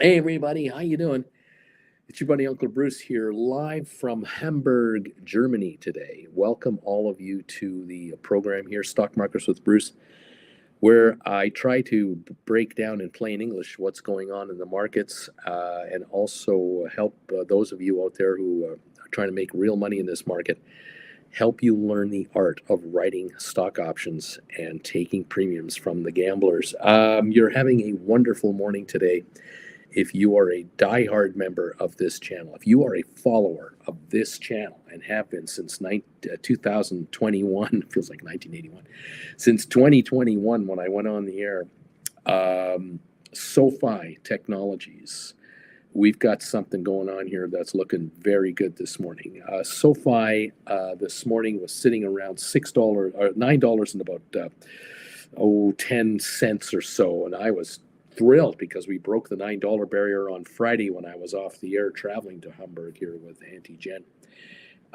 Hey everybody, how you doing? It's your buddy Uncle Bruce here, live from Hamburg, Germany today. Welcome all of you to the program here, Stock Markets with Bruce, where I try to break down in plain English what's going on in the markets and also help those of you out there who are trying to make real money in this market, help you learn the art of writing stock options and taking premiums from the gamblers. You're having a wonderful morning today. If you are a diehard member of this channel, if you are a follower of this channel and have been since 2021, feels like 1981, since 2021 when I went on the air, SOFI Technologies, we've got something going on here that's looking very good this morning. SOFI this morning was sitting around $6 or $9 and about 10 cents or so, and I was thrilled because we broke the $9 barrier on Friday when I was off the air traveling to Hamburg here with Auntie Jen.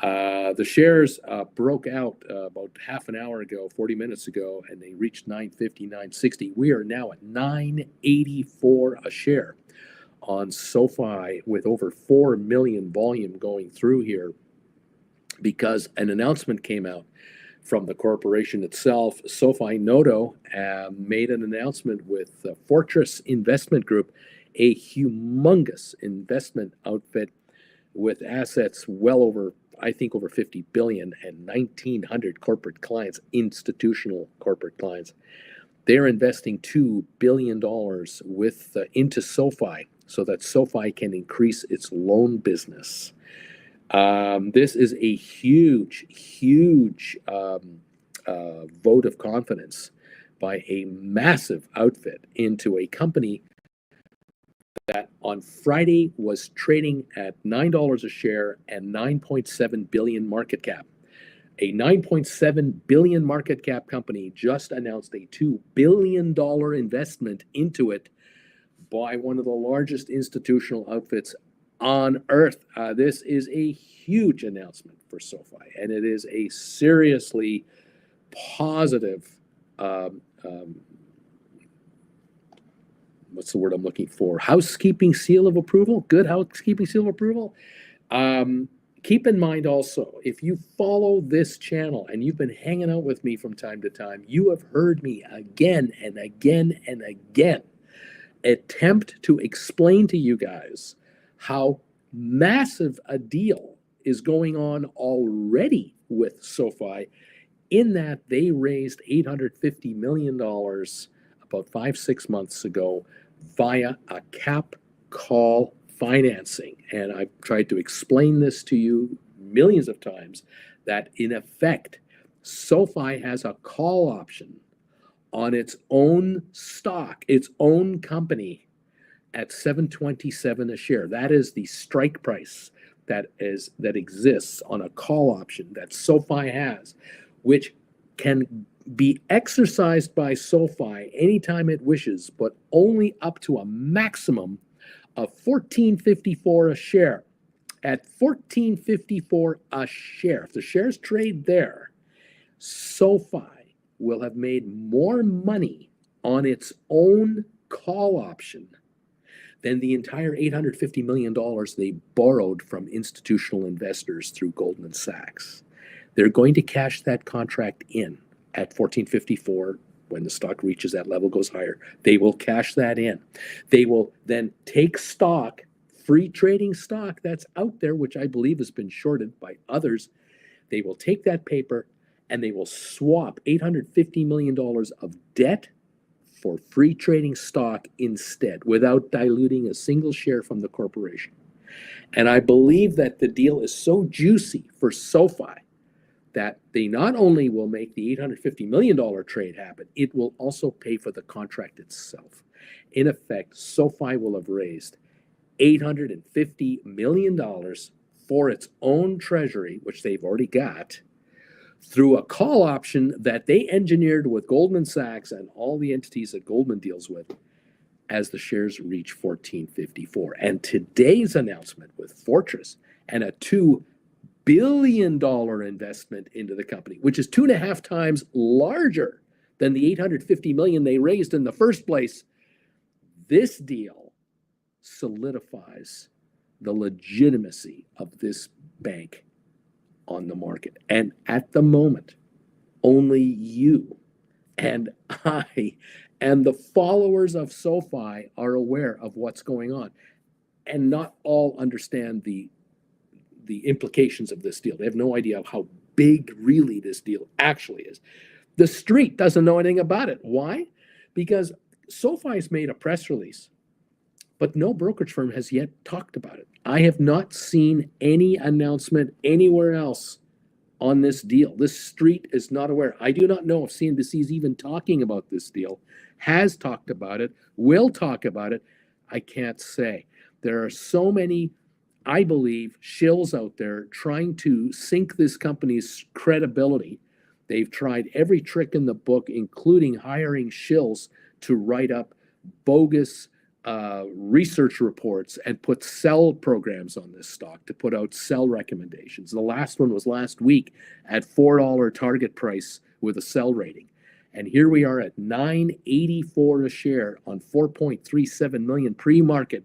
The shares broke out about half an hour ago, 40 minutes ago, and they reached $9.50, $9.60. We are now at $9.84 a share on SOFI with over 4 million volume going through here because an announcement came out from the corporation itself. SOFI Noto made an announcement with Fortress Investment Group, a humongous investment outfit with assets well over, I think, over 50 billion and 1,900 corporate clients, institutional corporate clients. They're investing $2 billion into SOFI so that SOFI can increase its loan business. This is a huge vote of confidence by a massive outfit into a company that on Friday was trading at $9 a share and 9.7 billion market cap. A 9.7 billion market cap company just announced a $2 billion investment into it by one of the largest institutional outfits on earth. This is a huge announcement for SOFI, and it is a seriously positive, what's the word I'm looking for? Housekeeping seal of approval. Good housekeeping seal of approval. Keep in mind also, if you follow this channel and you've been hanging out with me from time to time, you have heard me again and again and again attempt to explain to you guys how massive a deal is going on already with SOFI, in that they raised $850 million about 5-6 months ago via a cap call financing. And I've tried to explain this to you millions of times, that in effect, SOFI has a call option on its own stock, its own company, at $7.27 a share. That is the strike price that exists on a call option that SOFI has, which can be exercised by SOFI anytime it wishes, but only up to a maximum of $14.54 a share. At $14.54 a share, if the shares trade there, SOFI will have made more money on its own call option than the entire $850 million they borrowed from institutional investors through Goldman Sachs. They're going to cash that contract in at $14.54. When the stock reaches that level, goes higher, they will cash that in. They will then take stock, free trading stock that's out there, which I believe has been shorted by others. They will take that paper and they will swap $850 million of debt for free trading stock instead, without diluting a single share from the corporation. And I believe that the deal is so juicy for SOFI that they not only will make the $850 million trade happen, it will also pay for the contract itself. In effect, SOFI will have raised $850 million for its own treasury, which they've already got, through a call option that they engineered with Goldman Sachs and all the entities that Goldman deals with as the shares reach $14.54. And today's announcement with Fortress and a $2 billion investment into the company, which is 2.5 times larger than the $850 million they raised in the first place, this deal solidifies the legitimacy of this bank on the market. And at the moment, only you and I and the followers of SoFi are aware of what's going on. And not all understand the implications of this deal. They have no idea of how big really this deal actually is. The street doesn't know anything about it. Why? Because SoFi's made a press release, but no brokerage firm has yet talked about it. I have not seen any announcement anywhere else on this deal. This street is not aware. I do not know if CNBC is even talking about this deal, has talked about it, will talk about it. I can't say. There are so many, I believe, shills out there trying to sink this company's credibility. They've tried every trick in the book, including hiring shills to write up bogus research reports and put sell programs on this stock, to put out sell recommendations. The last one was last week at $4 target price with a sell rating. And here we are at $9.84 a share on 4.37 million pre-market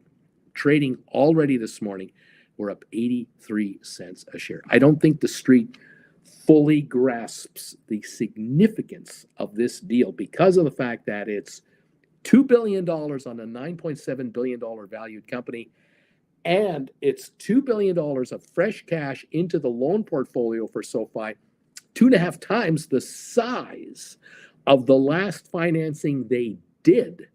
trading already this morning. We're up 83 cents a share. I don't think the street fully grasps the significance of this deal because of the fact that it's $2 billion on a $9.7 billion valued company, and it's $2 billion of fresh cash into the loan portfolio for SoFi, 2.5 times the size of the last financing they did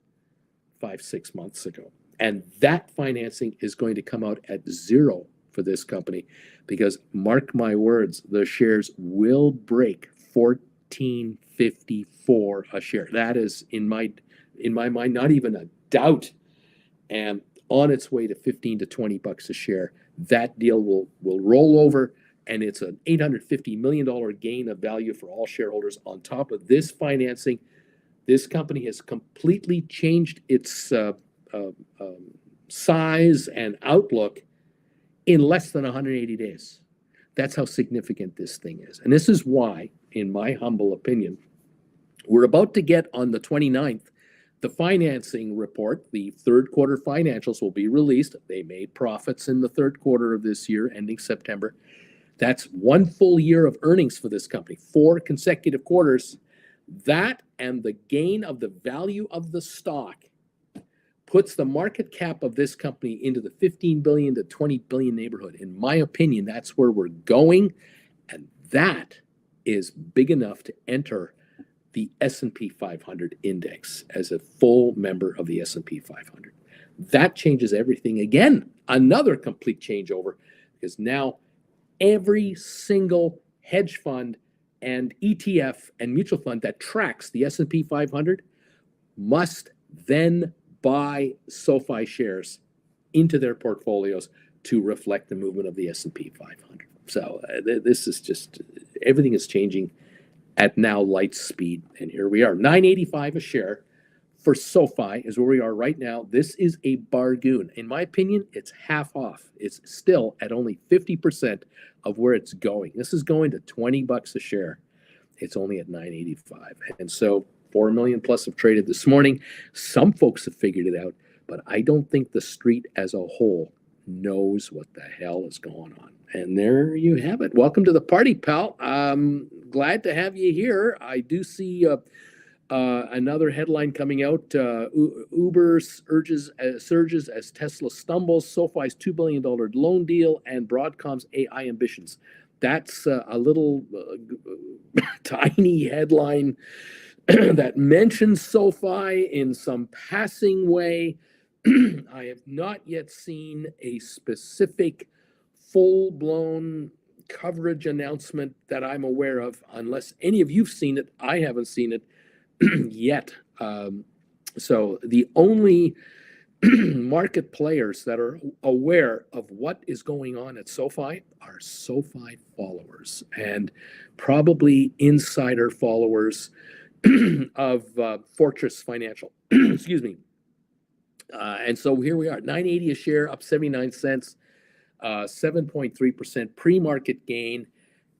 5-6 months ago. And that financing is going to come out at zero for this company because, mark my words, the shares will break $14.54 a share. That is, in my mind, not even a doubt, and on its way to $15 to $20 a share. That deal will roll over, and it's an $850 million gain of value for all shareholders. On top of this financing, this company has completely changed its size and outlook in less than 180 days. That's how significant this thing is. And this is why, in my humble opinion, we're about to get on the 29th the financing report. The third quarter financials will be released. They made profits in the third quarter of this year, ending September. That's 1 full year of earnings for this company, 4 consecutive quarters. That and the gain of the value of the stock puts the market cap of this company into the 15 billion to 20 billion neighborhood. In my opinion, that's where we're going, and that is big enough to enter the S&P 500 index as a full member of the S&P 500. That changes everything. Again, another complete changeover, because now every single hedge fund and ETF and mutual fund that tracks the S&P 500 must then buy SoFi shares into their portfolios to reflect the movement of the S&P 500. So this is just, everything is changing at now light speed. And here we are, $9.85 a share for SoFi is where we are right now. This is a bargain. In my opinion, it's half off. It's still at only 50% of where it's going. This is going to $20 a share. It's only at $9.85. And so 4 million plus have traded this morning. Some folks have figured it out, but I don't think the street as a whole knows what the hell is going on. And there you have it. Welcome to the party, pal. Glad to have you here. I do see another headline coming out. Uber surges as Tesla stumbles, SoFi's $2 billion loan deal, and Broadcom's AI ambitions. That's a little tiny headline that mentions SoFi in some passing way. I have not yet seen a specific full-blown coverage announcement that I'm aware of. Unless any of you've seen it, I haven't seen it yet. So the only market players that are aware of what is going on at SoFi are SoFi followers and probably insider followers of Fortress Financial. Excuse me. And so here we are, $9.80 a share, up 79 cents, 7.3% pre-market gain,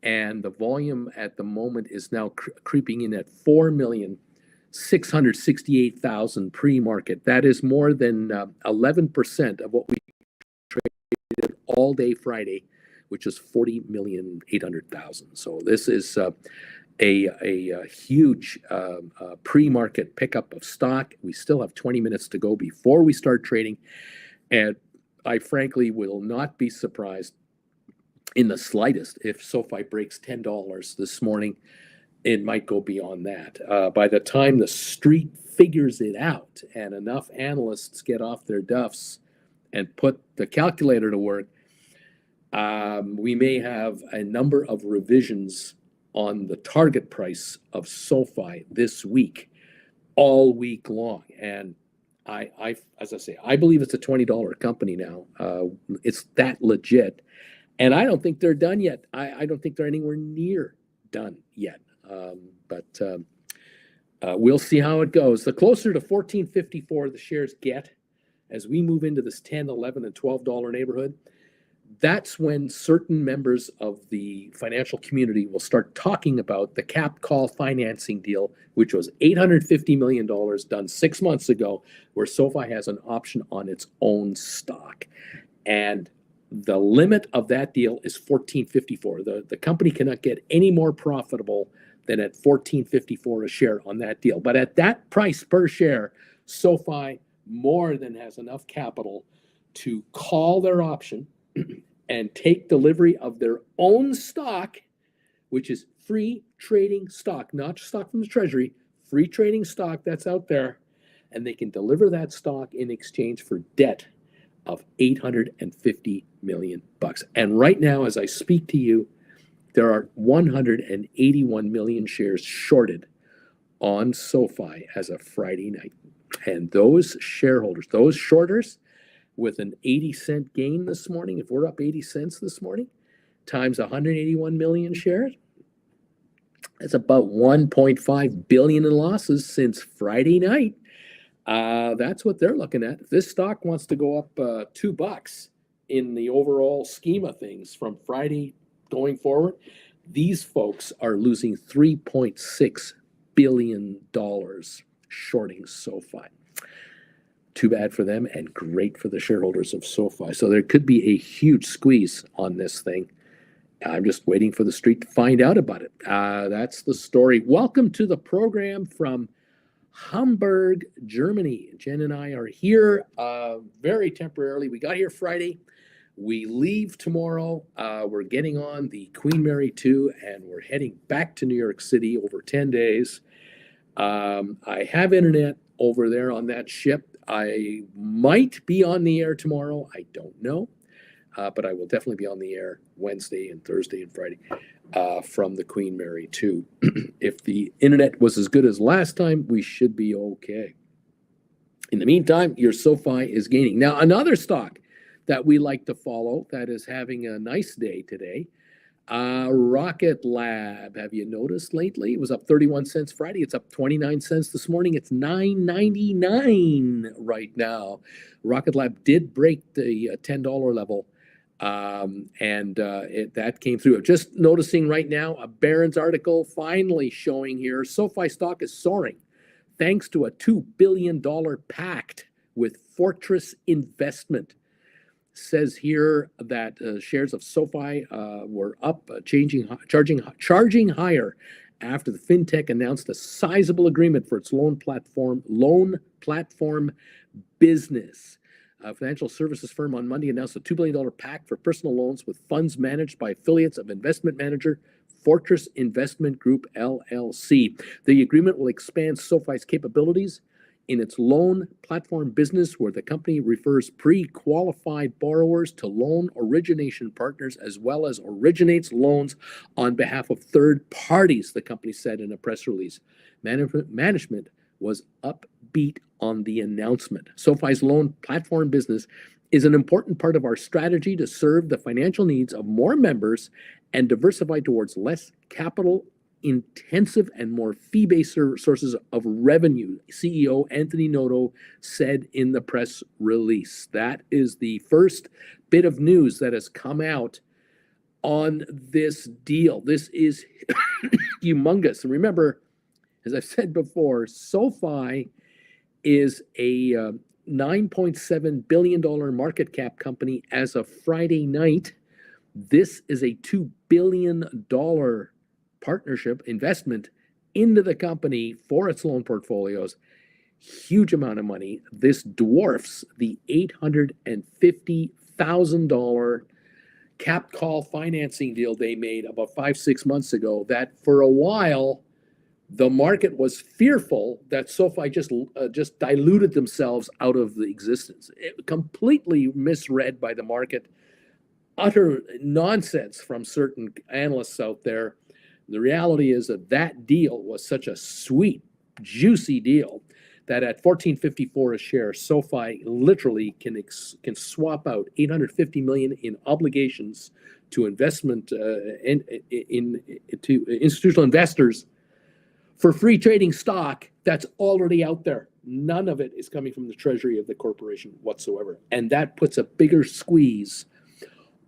and the volume at the moment is now creeping in at 4 million 668,000 pre-market. That is more than 11% of what we traded all day Friday, which is 40,800,000. So this is a huge pre-market pickup of stock. We still have 20 minutes to go before we start trading, and I frankly will not be surprised in the slightest if SOFI breaks $10 this morning. It might go beyond that. By the time the street figures it out and enough analysts get off their duffs and put the calculator to work, we may have a number of revisions on the target price of SOFI this week, all week long. And as I say, I believe it's a $20 company now. It's that legit. And I don't think they're done yet. I don't think they're anywhere near done yet. But we'll see how it goes. The closer to $14.54 the shares get as we move into this $10, $11, and $12 neighborhood, that's when certain members of the financial community will start talking about the cap call financing deal, which was $850 million done 6 months ago, where SOFI has an option on its own stock. And the limit of that deal is $14.54. The company cannot get any more profitable than at $14.54 a share on that deal. But at that price per share, SOFI more than has enough capital to call their option and take delivery of their own stock, which is free trading stock, not stock from the Treasury, free trading stock that's out there, and they can deliver that stock in exchange for debt of $850 million. And right now, as I speak to you, there are 181 million shares shorted on SOFI as of Friday night. And those shareholders, those shorters, with an 80-cent gain this morning, if we're up 80 cents this morning, times 181 million shares, that's about 1.5 billion in losses since Friday night. That's what they're looking at. If this stock wants to go up $2 in the overall scheme of things from Friday going forward, these folks are losing $3.6 billion shorting SOFI. Too bad for them and great for the shareholders of SOFI. So there could be a huge squeeze on this thing. I'm just waiting for the street to find out about it. That's the story. Welcome to the program from Hamburg, Germany. Jen and I are here very temporarily. We got here Friday. We leave tomorrow. We're getting on the Queen Mary 2 and we're heading back to New York City over 10 days. I have internet over there on that ship. I might be on the air tomorrow. I don't know. But I will definitely be on the air Wednesday and Thursday and Friday from the Queen Mary 2. If the internet was as good as last time, we should be okay. In the meantime, your SOFI is gaining. Now, another stock that we like to follow that is having a nice day today, Rocket Lab. Have you noticed lately? It was up 31 cents Friday. It's up 29 cents this morning. It's $9.99 right now. Rocket Lab did break the $10 level. That came through. Just noticing right now, a Barron's article finally showing here, SOFI stock is soaring thanks to a $2 billion pact with Fortress Investment. Says here that shares of SOFI were up, charging higher after the fintech announced a sizable agreement for its loan platform business. A financial services firm on Monday announced a $2 billion pact for personal loans with funds managed by affiliates of investment manager Fortress Investment Group, LLC. The agreement will expand SOFI's capabilities in its loan platform business, where the company refers pre-qualified borrowers to loan origination partners, as well as originates loans on behalf of third parties, the company said in a press release. Management was upbeat on the announcement. SOFI's loan platform business is an important part of our strategy to serve the financial needs of more members and diversify towards less capital intensive and more fee-based sources of revenue, CEO Anthony Noto said in the press release. That is the first bit of news that has come out on this deal. This is humongous. And remember, as I've said before, SOFI is a $9.7 billion market cap company as of Friday night. This is a $2 billion partnership investment into the company for its loan portfolios. Huge amount of money. This dwarfs the $850,000 cap call financing deal they made about 5-6 months ago, that for a while the market was fearful that SOFI just diluted themselves out of the existence. It completely misread by the market. Utter nonsense from certain analysts out there. The reality is that deal was such a sweet, juicy deal that at $14.54 a share, SOFI literally can swap out $850 million in obligations to investment to institutional investors for free trading stock that's already out there. None of it is coming from the treasury of the corporation whatsoever, and that puts a bigger squeeze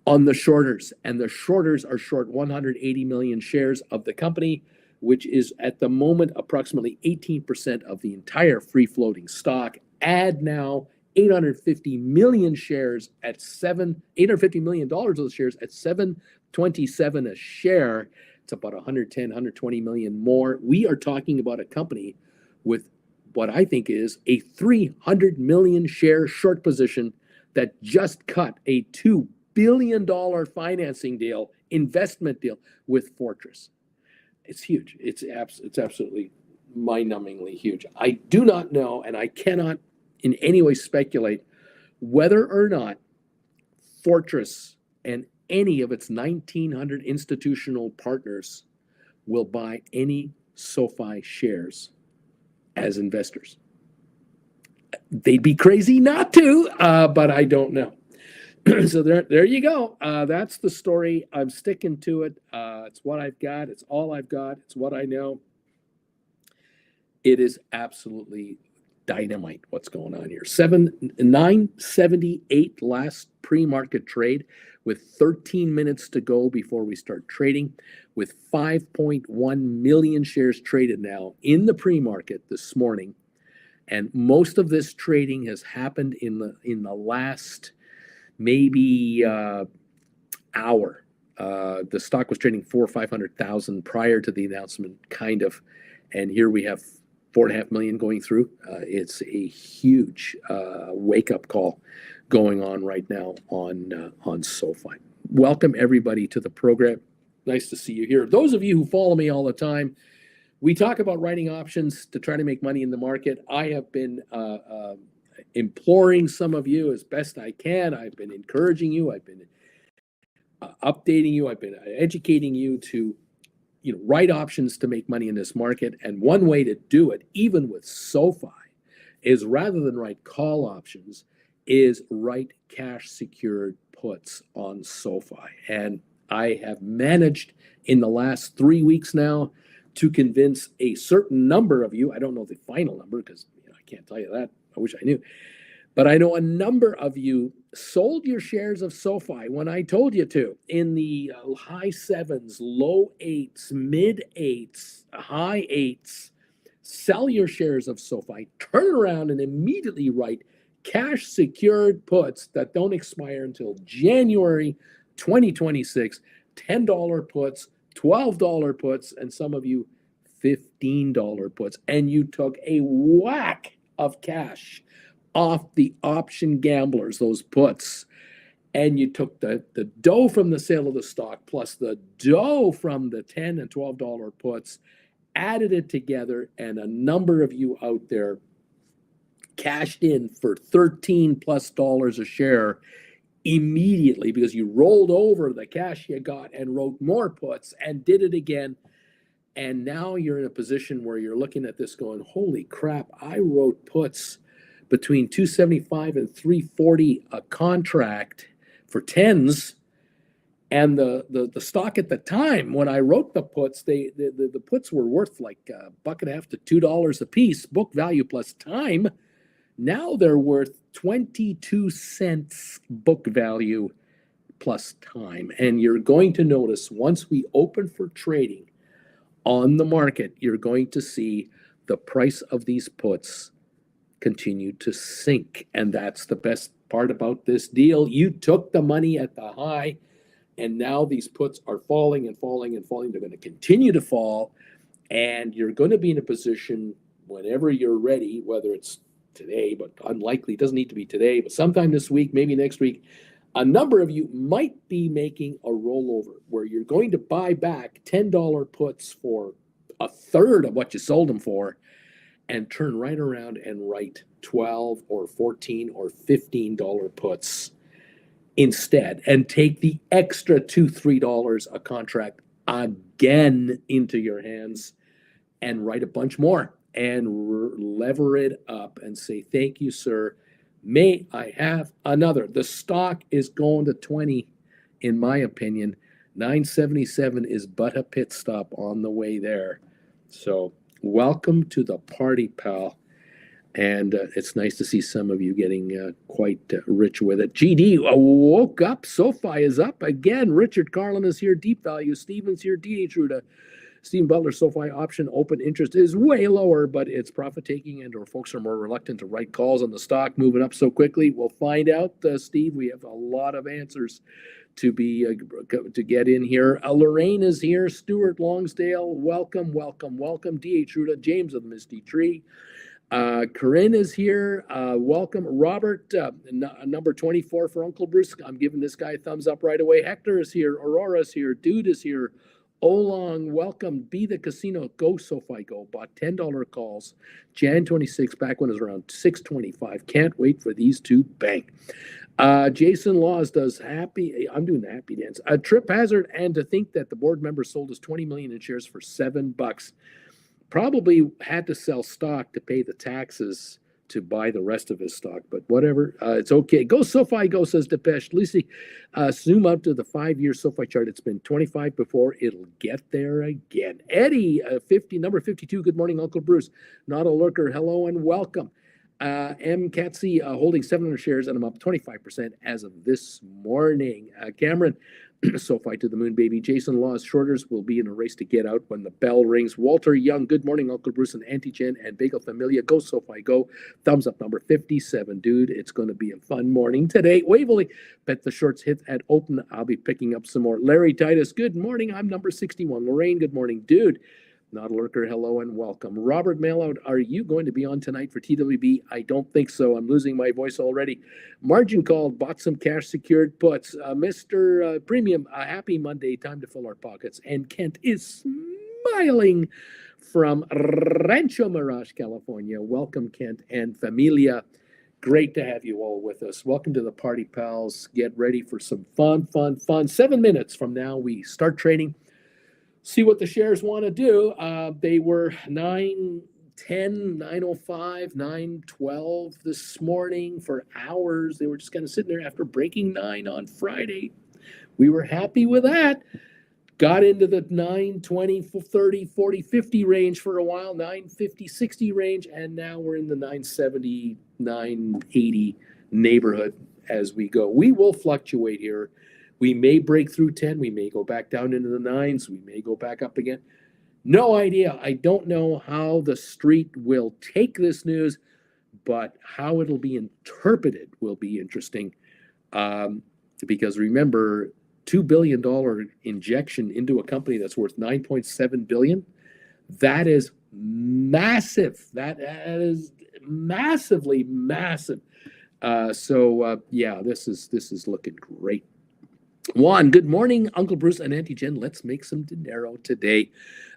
on the shorters, and the shorters are short 180 million shares of the company, which is at the moment approximately 18% of the entire free floating stock. Add now 850 million shares at $850 million of the shares at $7.27 a share. It's about 110, 120 million more. We are talking about a company with what I think is a 300 million share short position that just cut a $2 billion financing deal, investment deal with Fortress. It's huge. It's absolutely mind-numbingly huge. I do not know, and I cannot in any way speculate whether or not Fortress and any of its 1,900 institutional partners will buy any SOFI shares as investors. They'd be crazy not to, but I don't know. So there you go. That's the story. I'm sticking to it. It's what I've got. It's all I've got. It's what I know. It is absolutely dynamite what's going on here. 978 last pre-market trade with 13 minutes to go before we start trading, with 5.1 million shares traded now in the pre-market this morning. And most of this trading has happened in the last maybe hour. The stock was trading 400,000 or 500,000 prior to the announcement, kind of, and here we have 4.5 million going through. It's a huge wake-up call going on right now on SOFI. Welcome everybody to the program. Nice to see you here. Those of you who follow me all the time, we talk about writing options to try to make money in the market. I have been imploring some of you as best I can. I've been encouraging you. I've been updating you. I've been educating you to write options to make money in this market. And one way to do it, even with SOFI, is rather than write call options, is write cash secured puts on SOFI. And I have managed in the last 3 weeks now to convince a certain number of you. I don't know the final number because I can't tell you that. I wish I knew. But I know a number of you sold your shares of SOFI when I told you to, in the high 7s, low 8s, mid 8s, high 8s. Sell your shares of SOFI, turn around and immediately write cash secured puts that don't expire until January 2026, $10 puts, $12 puts, and some of you $15 puts. And you took a whack of cash off the option gamblers, those puts, and you took the dough from the sale of the stock plus the dough from the $10 and $12 puts, added it together, and a number of you out there cashed in for $13+ a share immediately because you rolled over the cash you got and wrote more puts and did it again. And now you're in a position where you're looking at this going, holy crap, I wrote puts between 275 and 340 a contract for tens. And the stock at the time when I wrote the puts, the puts were worth like $1.50 to $2 a piece, book value plus time. Now they're worth 22 cents book value plus time. And you're going to notice once we open for trading on the market, you're going to see the price of these puts continued to sink. And that's the best part about this deal. You took the money at the high, and now these puts are falling and falling and falling. They're going to continue to fall, and you're going to be in a position whenever you're ready, whether it's today, but unlikely, it doesn't need to be today, but sometime this week, maybe next week, a number of you might be making a rollover where you're going to buy back $10 puts for a third of what you sold them for, and turn right around and write $12 or $14 or $15 puts instead, and take the extra $2-3 a contract again into your hands and write a bunch more and lever it up and say, thank you, sir. May I have another? The stock is going to 20, in my opinion. 977 is but a pit stop on the way there. So welcome to the party, pal. And it's nice to see some of you getting quite rich with it. GD woke up. SOFI is up again. Richard Carlin is here. Deep Value. Steven's here. DH Ruda. Stephen Butler, SOFI option open interest is way lower, but it's profit taking, and or folks are more reluctant to write calls on the stock moving up so quickly. We'll find out, Steve. We have a lot of answers to get in here. Lorraine is here. Stuart Longsdale, welcome. D.H. Ruda, James of the Misty Tree. Corinne is here. Welcome. Robert, number 24 for Uncle Bruce. I'm giving this guy a thumbs up right away. Hector is here. Aurora is here. Dude is here. Olong, welcome. Be the Casino. Go SOFI Go. Bought $10 calls. Jan 26, back when it was around $6.25. Can't wait for these to bank. Jason Laws does happy. I'm doing the happy dance. Trip hazard, and to think that the board member sold us 20 million in shares for $7. Probably had to sell stock to pay the taxes to buy the rest of his stock, but whatever. It's okay. Go SOFI Go, says Depeche. Lucy, zoom out to the 5-year SOFI chart. It's been 25 before. It'll get there again. Eddie, number 52. Good morning, Uncle Bruce. Not a lurker. Hello and welcome. M. Katsy, holding 700 shares, and I'm up 25% as of this morning. Cameron, SOFI to the moon, baby. Jason Laws, shorters will be in a race to get out when the bell rings. Walter Young, good morning, Uncle Bruce and Auntie Jen and Bagel Familia. Go SOFI Go. Thumbs up, number 57. Dude, it's going to be a fun morning today. Waverly, bet the shorts hit at open. I'll be picking up some more. Larry Titus, good morning. I'm number 61. Lorraine, good morning. Dude, not a lurker, hello and welcome. Robert Mailout, are you going to be on tonight for TWB? I don't think so. I'm losing my voice already. Margin called, bought some cash secured puts. Mr. Premium, a happy Monday, time to fill our pockets. And Kent is smiling from Rancho Mirage, California. Welcome, Kent and Familia. Great to have you all with us. Welcome to the party, pals. Get ready for some fun. 7 minutes from now, we start trading. See what the shares want to do. They were 9:10, 9:05, 9:12 this morning for hours. They were just kind of sitting there after breaking 9 on Friday. We were happy with that. Got into the 9, 20, 30, 40, 50 range for a while, 950, 60 range, and now we're in the 970, 980 neighborhood as we go. We will fluctuate here. We may break through 10. We may go back down into the 9s. We may go back up again. No idea. I don't know how the street will take this news, but how it'll be interpreted will be interesting. Because remember, $2 billion injection into a company that's worth $9.7 billion. That is massive. That is massively massive. Yeah, this is looking great. Juan, good morning, Uncle Bruce and Auntie Jen. Let's make some dinero today.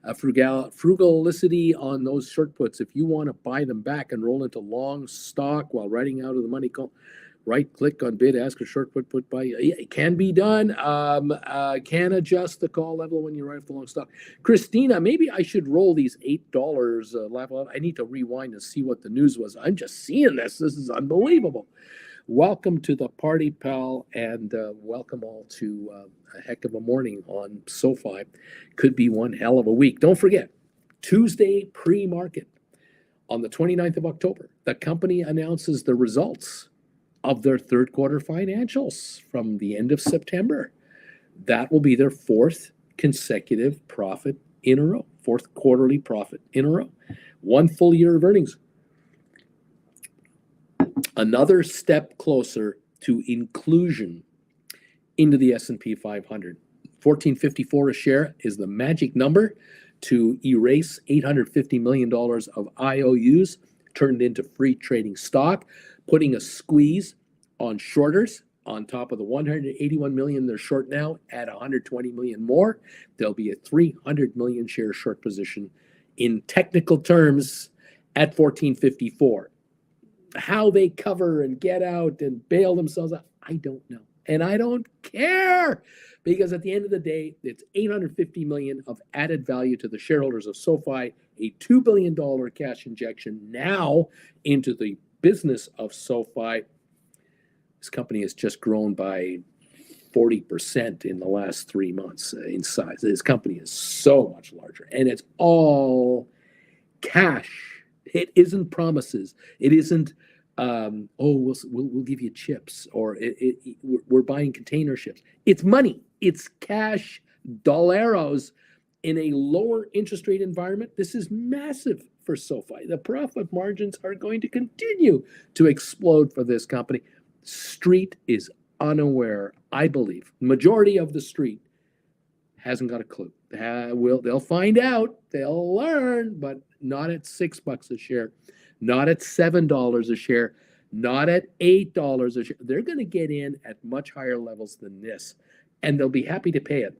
Frugalicity on those short puts. If you want to buy them back and roll into long stock while writing out of the money call, right-click on bid, ask a short put buy. It can be done. Can adjust the call level when you write off the long stock. Christina, maybe I should roll these $8. I need to rewind and see what the news was. I'm just seeing this. This is unbelievable. Welcome to the party, pal, and welcome all to a heck of a morning on SOFI. Could be one hell of a week. Don't forget, Tuesday pre-market on the 29th of October, the company announces the results of their third quarter financials from the end of September. That will be their fourth consecutive profit in a row, fourth quarterly profit in a row. 1 full year of earnings. Another step closer to inclusion into the S&P 500. $14.54 a share is the magic number to erase $850 million of IOUs turned into free trading stock, putting a squeeze on shorters on top of the 181 million they're short now. Add 120 million more, there'll be a 300 million share short position in technical terms at $14.54. How they cover and get out and bail themselves out, I don't know. And I don't care, because at the end of the day, it's $850 million of added value to the shareholders of SoFi, a $2 billion cash injection now into the business of SoFi. This company has just grown by 40% in the last 3 months in size. This company is so much larger, and it's all cash. It isn't promises. It isn't, we'll give you chips, or we're buying container ships. It's money. It's cash, dollaros, in a lower interest rate environment. This is massive for SoFi. The profit margins are going to continue to explode for this company. Street is unaware, I believe. Majority of the street hasn't got a clue. They'll find out, they'll learn, but not at $6 a share, not at $7 a share, not at $8 a share. They're going to get in at much higher levels than this, and they'll be happy to pay it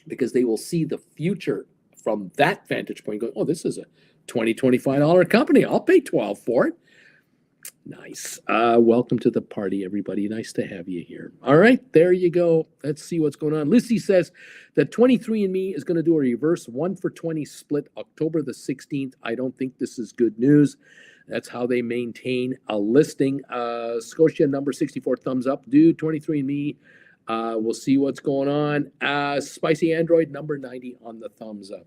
because they will see the future from that vantage point, going, oh, this is a $20, $25 company. I'll pay $12 for it. Nice. Welcome to the party, everybody. Nice to have you here. All right, there you go. Let's see what's going on. Lucy says that 23andMe is going to do a reverse 1-for-20 split October the 16th. I don't think this is good news. That's how they maintain a listing. Scotia number 64, thumbs up. Dude, 23andMe. We'll see what's going on. Spicy Android number 90 on the thumbs up.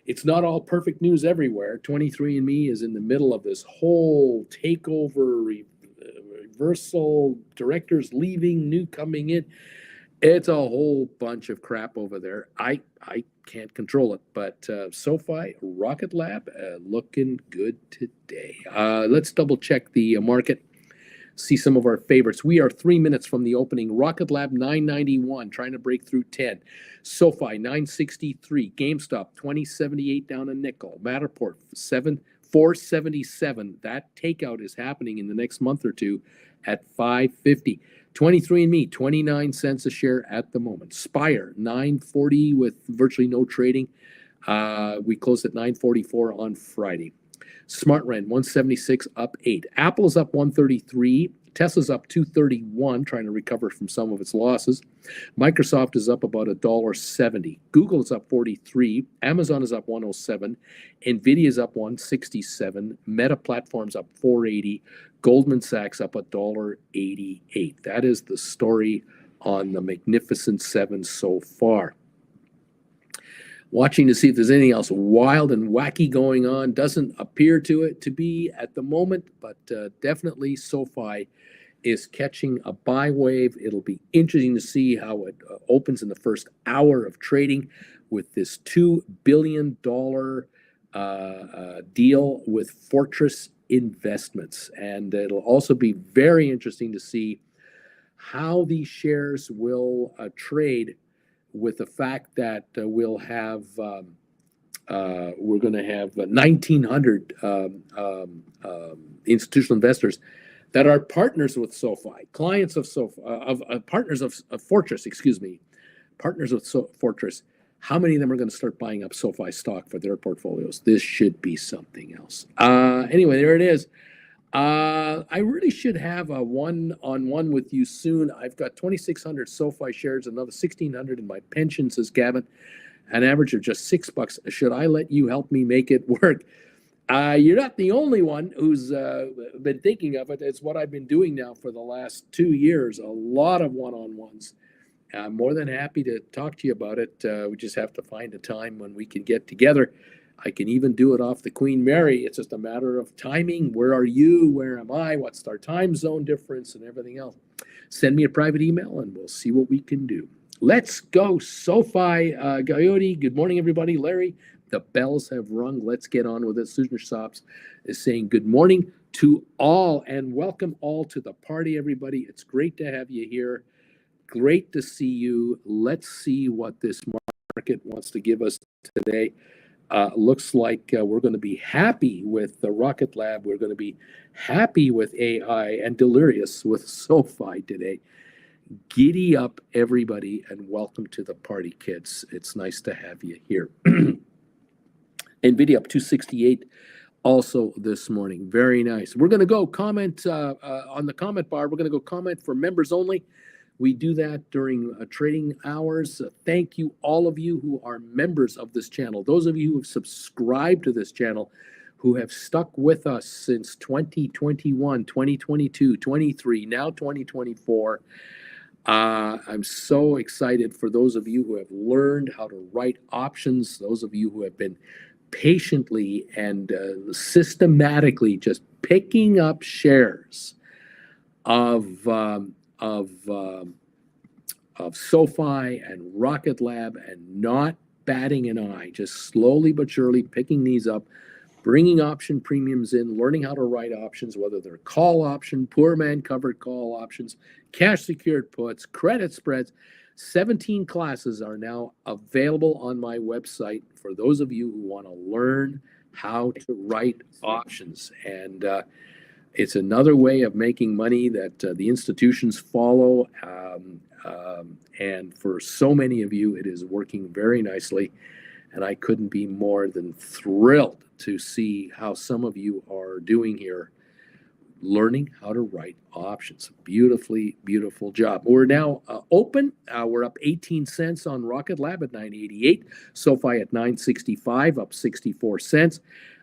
It's not all perfect news everywhere. 23andMe is in the middle of this whole takeover, reversal, directors leaving, new coming in. It's a whole bunch of crap over there. I can't control it, but SoFi Rocket Lab looking good today. Let's double check the market. See some of our favorites. We are 3 minutes from the opening. Rocket Lab 991, trying to break through 10. SoFi 963. GameStop 2078 down a nickel. Matterport 477. That takeout is happening in the next month or two at 550. 23andMe 29 cents a share at the moment. Spire 940 with virtually no trading. We closed at 944 on Friday. SmartRent 176 up 8. Apple's up 133. Tesla's up 231, trying to recover from some of its losses. Microsoft is up about $1.70. Google is up 43. Amazon is up 107. Nvidia is up 167. Meta Platforms up 480. Goldman Sachs up $1.88. That is the story on the Magnificent Seven so far. Watching to see if there's anything else wild and wacky going on. Doesn't appear to be at the moment, but definitely SoFi is catching a buy wave. It'll be interesting to see how it opens in the first hour of trading with this $2 billion deal with Fortress Investments. And it'll also be very interesting to see how these shares will trade, with the fact that we're going to have 1,900 institutional investors that are partners with SoFi, clients of SoFi, partners of Fortress, partners with Fortress. How many of them are going to start buying up SoFi stock for their portfolios? This should be something else. Anyway, there it is. I really should have a one-on-one with you soon. I've got 2,600 SoFi shares, another 1,600 in my pension, says Gavin, an average of just $6. Should I let you help me make it work? You're not the only one who's been thinking of it. It's what I've been doing now for the last 2 years, a lot of one-on-ones. I'm more than happy to talk to you about it. We just have to find a time when we can get together. I can even do it off the Queen Mary. It's just a matter of timing. Where are you? Where am I? What's our time zone difference and everything else? Send me a private email and we'll see what we can do. Let's go, SoFi. Coyote, good morning, everybody. Larry, The bells have rung. Let's get on with it. Susan Sops is saying good morning to all and welcome all to the party, everybody. It's great to have you here. Great to see you. Let's see what this market wants to give us today. Looks like we're going to be happy with the Rocket Lab. We're going to be happy with AI and delirious with SOFI today. Giddy up, everybody, and welcome to the party, kids. It's nice to have you here. NVIDIA up 268 also this morning. Very nice. We're going to go comment on the comment bar. We're going to go comment for members only. We do that during trading hours. Thank you, all of you who are members of this channel. Those of you who have subscribed to this channel, who have stuck with us since 2021, 2022, 23, now 2024. I'm so excited for those of you who have learned how to write options, those of you who have been patiently and systematically just picking up shares of SOFI and Rocket Lab and not batting an eye, just slowly but surely picking these up, bringing option premiums in, learning how to write options, whether they're call option, poor man covered call options, cash secured puts, credit spreads. 17 classes are now available on my website for those of you who want to learn how to write options. And it's another way of making money that the institutions follow. And for so many of you, it is working very nicely. And I couldn't be more than thrilled to see how some of you are doing here, learning how to write options. Beautifully, beautiful job. We're now open. We're up 18 cents on Rocket Lab at 988. SOFI at 965, up 64 cents.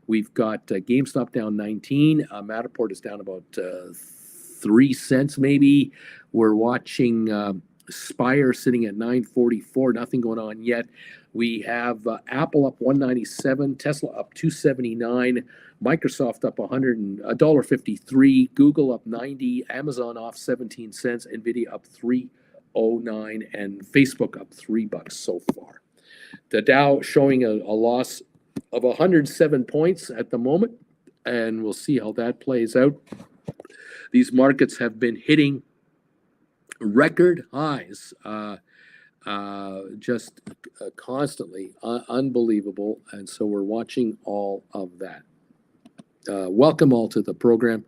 We've got GameStop down 19. Matterport is down about 3 cents maybe. We're watching Spire sitting at 944. Nothing going on yet. We have Apple up 197, Tesla up 279, Microsoft up $100.53, Google up 90, Amazon off 17 cents, NVIDIA up 309, and Facebook up $3 so far. The Dow showing a loss of 107 points at the moment, and we'll see how that plays out. These markets have been hitting record highs, just constantly, unbelievable, and so we're watching all of that. Welcome all to the program.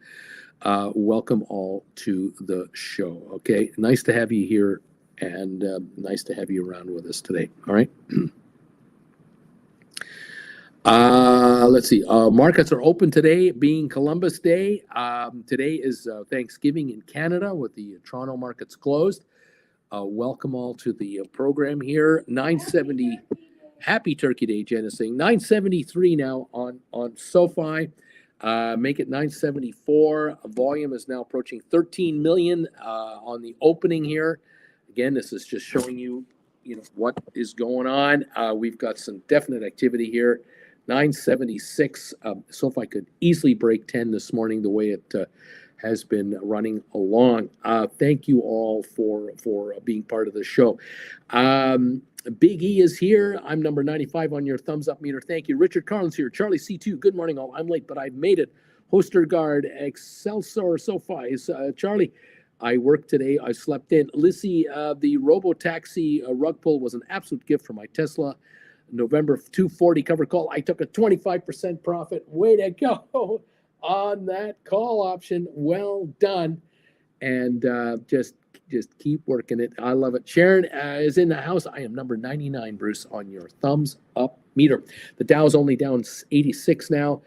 Welcome all to the show. Okay, nice to have you here, and nice to have you around with us today. All right. Let's see. Markets are open today, being Columbus Day. Today is Thanksgiving in Canada, with the Toronto markets closed. Welcome all to the program here. 970. Happy Turkey Day, Jen is saying. 973 now on SOFI. Make it 974. Volume is now approaching 13 million on the opening here. Again, this is just showing you, what is going on. We've got some definite activity here. 976. SOFI could easily break 10 this morning the way it has been running along. Thank you all for being part of the show. Big E is here. I'm number 95 on your thumbs up meter. Thank you. Richard Carlin's here. Charlie C2. Good morning all. I'm late, but I've made it. Hostergaard, Excelsior, SOFI. Charlie, I worked today. I slept in. Lissy, the Robotaxi rug pull was an absolute gift for my Tesla. November 240 cover call. I took a 25% profit. Way to go on that call option. Well done. And just keep working it. I love it. Sharon is in the house. I am number 99, Bruce, on your thumbs up meter. The Dow's only down 86 now.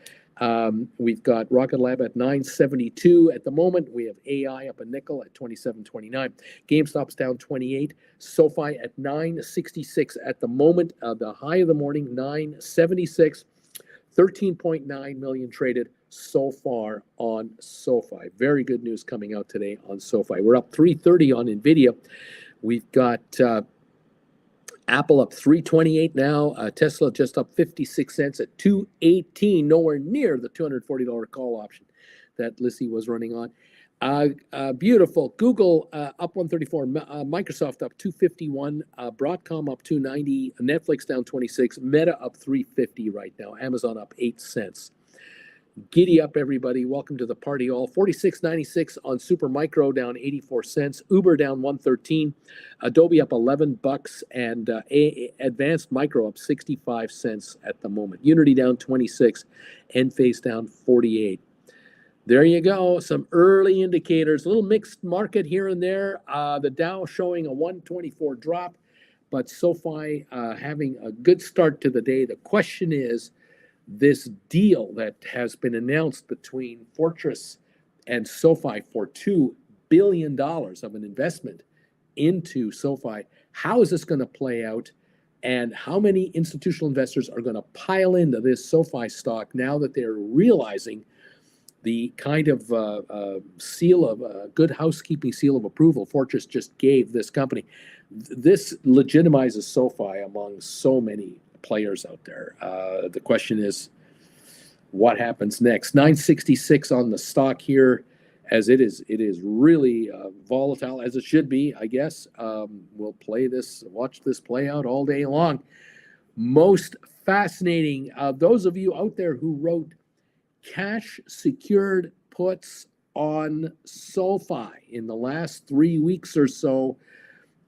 We've got Rocket Lab at 972 at the moment. We have AI up a nickel at 27.29. GameStop's down 28. SOFI at 966 at the moment. The high of the morning, 976. 13.9 million traded so far on SOFI. Very good news coming out today on SOFI. We're up 330 on NVIDIA. We've got Apple up 328 now. Tesla just up 56 cents at 218, nowhere near the $240 call option that Lissy was running on. Beautiful. Google up 134, Microsoft up 251, Broadcom up 290, Netflix down 26, Meta up 350 right now, Amazon up 8 cents. Giddy up, everybody. Welcome to the party all. 46.96 on Supermicro, down 84 cents. Uber down 113. Adobe up 11 bucks, and Advanced Micro up 65 cents at the moment. Unity down 26, Enphase down 48. There you go. Some early indicators. A little mixed market here and there. The Dow showing a 124 drop, but SoFi having a good start to the day. The question is, this deal that has been announced between Fortress and SoFi for $2 billion of an investment into SoFi, how is this going to play out? And how many institutional investors are going to pile into this SoFi stock now that they're realizing the kind of seal of good housekeeping seal of approval Fortress just gave this company? This legitimizes SoFi among so many players out there. The question is, what happens next? 966 on the stock here, as it is really volatile, as it should be, I guess. We'll watch this play out all day long. Most fascinating, those of you out there who wrote cash secured puts on SoFi in the last 3 weeks or so,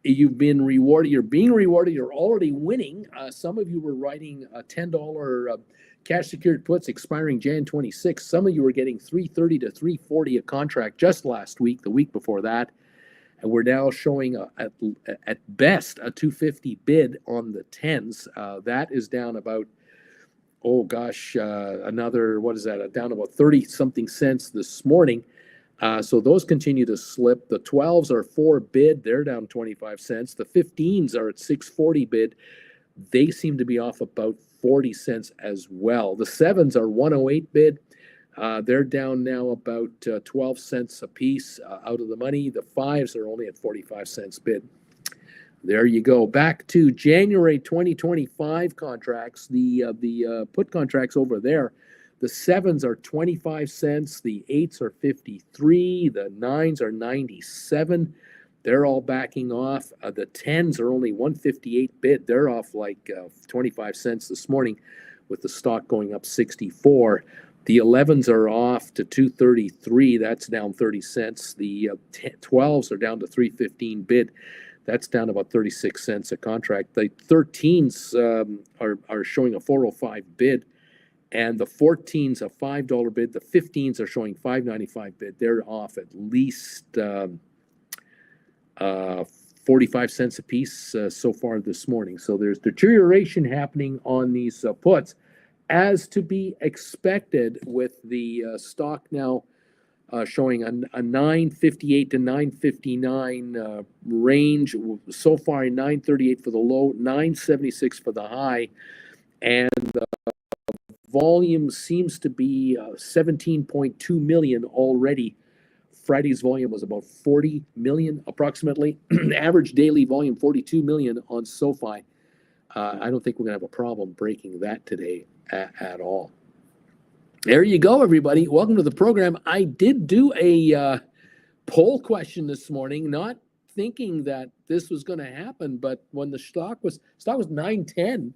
you've been rewarded. You're being rewarded. You're already winning. Some of you were writing $10 cash secured puts expiring Jan 26. Some of you were getting $330 to $340 a contract just last week, the week before that. And we're now showing at best a $250 bid on the 10s. That is down about, another, what is that? Down about 30 something cents this morning. So those continue to slip. The 12s are 4 bid. They're down 25 cents. The 15s are at 640 bid. They seem to be off about 40 cents as well. The 7s are 108 bid. They're down now about 12 cents a piece out of the money. The 5s are only at 45 cents bid. There you go. Back to January 2025 contracts. The put contracts over there. The 7s are 25 cents. The 8s are 53. The 9s are 97. They're all backing off. The 10s are only 158 bid. They're off like 25 cents this morning, with the stock going up 64. The 11s are off to 233. That's down 30 cents. The 12s are down to 315 bid. That's down about 36 cents a contract. The 13s are showing a 405 bid. And the 14s a $5 bid. The 15s are showing $5.95 bid. They're off at least 45 cents a piece so far this morning. So there's deterioration happening on these puts, as to be expected, with the stock now showing a 958 to 959 range. So far, 938 for the low, 976 for the high. And volume seems to be 17.2 million already. Friday's volume was about 40 million approximately. Average daily volume 42 million on SoFi. I don't think we're going to have a problem breaking that today at all. There you go, everybody. Welcome to the program. I did do a poll question this morning, not thinking that this was going to happen, but when the stock was 910,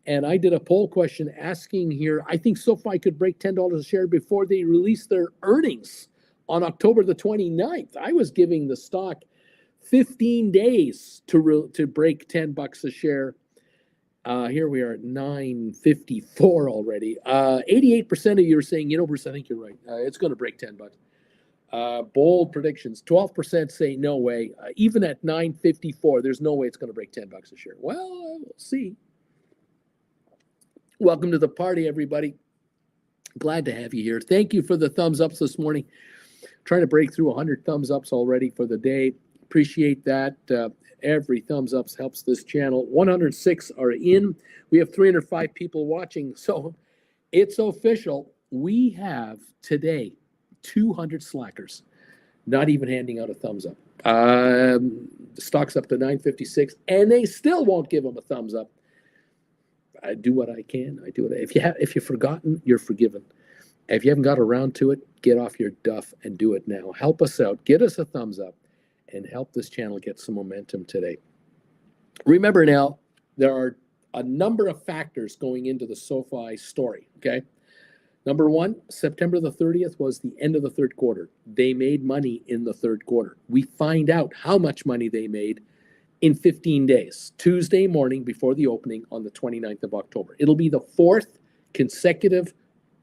and I did a poll question asking here, I think SoFi could break $10 a share before they release their earnings on October the 29th. I was giving the stock 15 days to break $10 a share. Here we are at 954 already. 88% of you are saying, Bruce, I think you're right. It's going to break $10. Bold predictions. 12% say no way. Even at 954, there's no way it's going to break $10 a share. Well, we'll see. Welcome to the party, everybody. Glad to have you here. Thank you for the thumbs ups this morning. Trying to break through 100 thumbs ups already for the day. Appreciate that. Every thumbs ups helps this channel. 106 are in. We have 305 people watching. So it's official. We have today 200 slackers not even handing out a thumbs up. The stock's up to 956, and they still won't give them a thumbs up. I do what I can. If you've forgotten, you're forgiven. If you haven't got around to it, get off your duff and do it now. Help us out. Get us a thumbs up and help this channel get some momentum today. Remember now, there are a number of factors going into the SOFI story, okay? Number one, September the 30th was the end of the third quarter. They made money in the third quarter. We find out how much money they made in 15 days, Tuesday morning before the opening on the 29th of October. It'll be the fourth consecutive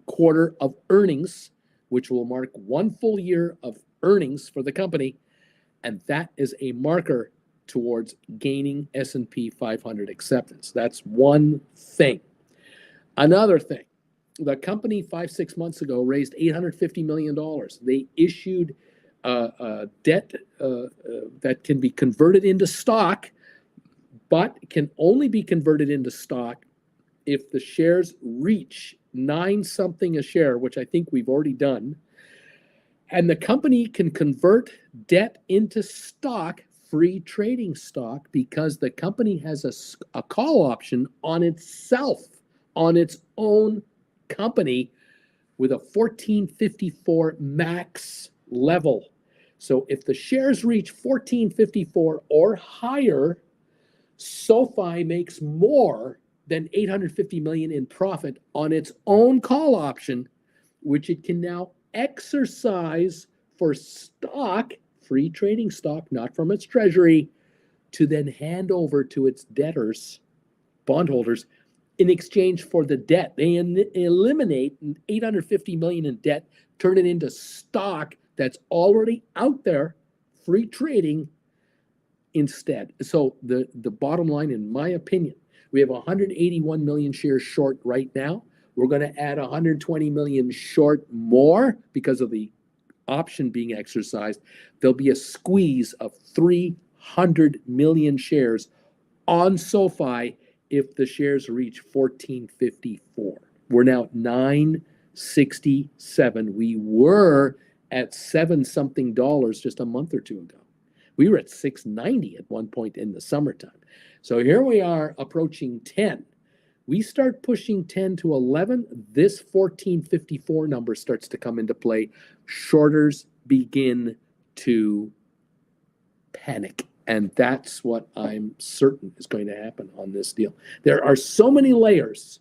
quarter of earnings, which will mark one full year of earnings for the company, and that is a marker towards gaining S&P 500 acceptance. That's one thing. Another thing, the company 5-6 months ago raised $850 million. They issued debt that can be converted into stock, but can only be converted into stock if the shares reach 9 something a share, which I think we've already done. And the company can convert debt into stock, free trading stock, because the company has a call option on itself, on its own company, with a 1454 max level. So if the shares reach 1454 or higher, SOFI makes more than $850 million in profit on its own call option, which it can now exercise for stock, free trading stock, not from its treasury, to then hand over to its debtors, bondholders, in exchange for the debt. They eliminate $850 million in debt, turn it into stock that's already out there, free trading instead. So the bottom line, in my opinion, we have 181 million shares short right now. We're going to add 120 million short more because of the option being exercised. There'll be a squeeze of 300 million shares on SOFI if the shares reach 1454. We're now at 967. We were at $7 something just a month or two ago. We were at 690 at one point in the summertime. So here we are approaching 10. We start pushing 10 to 11, this 1454 number starts to come into play. Shorters begin to panic. And that's what I'm certain is going to happen on this deal. There are so many layers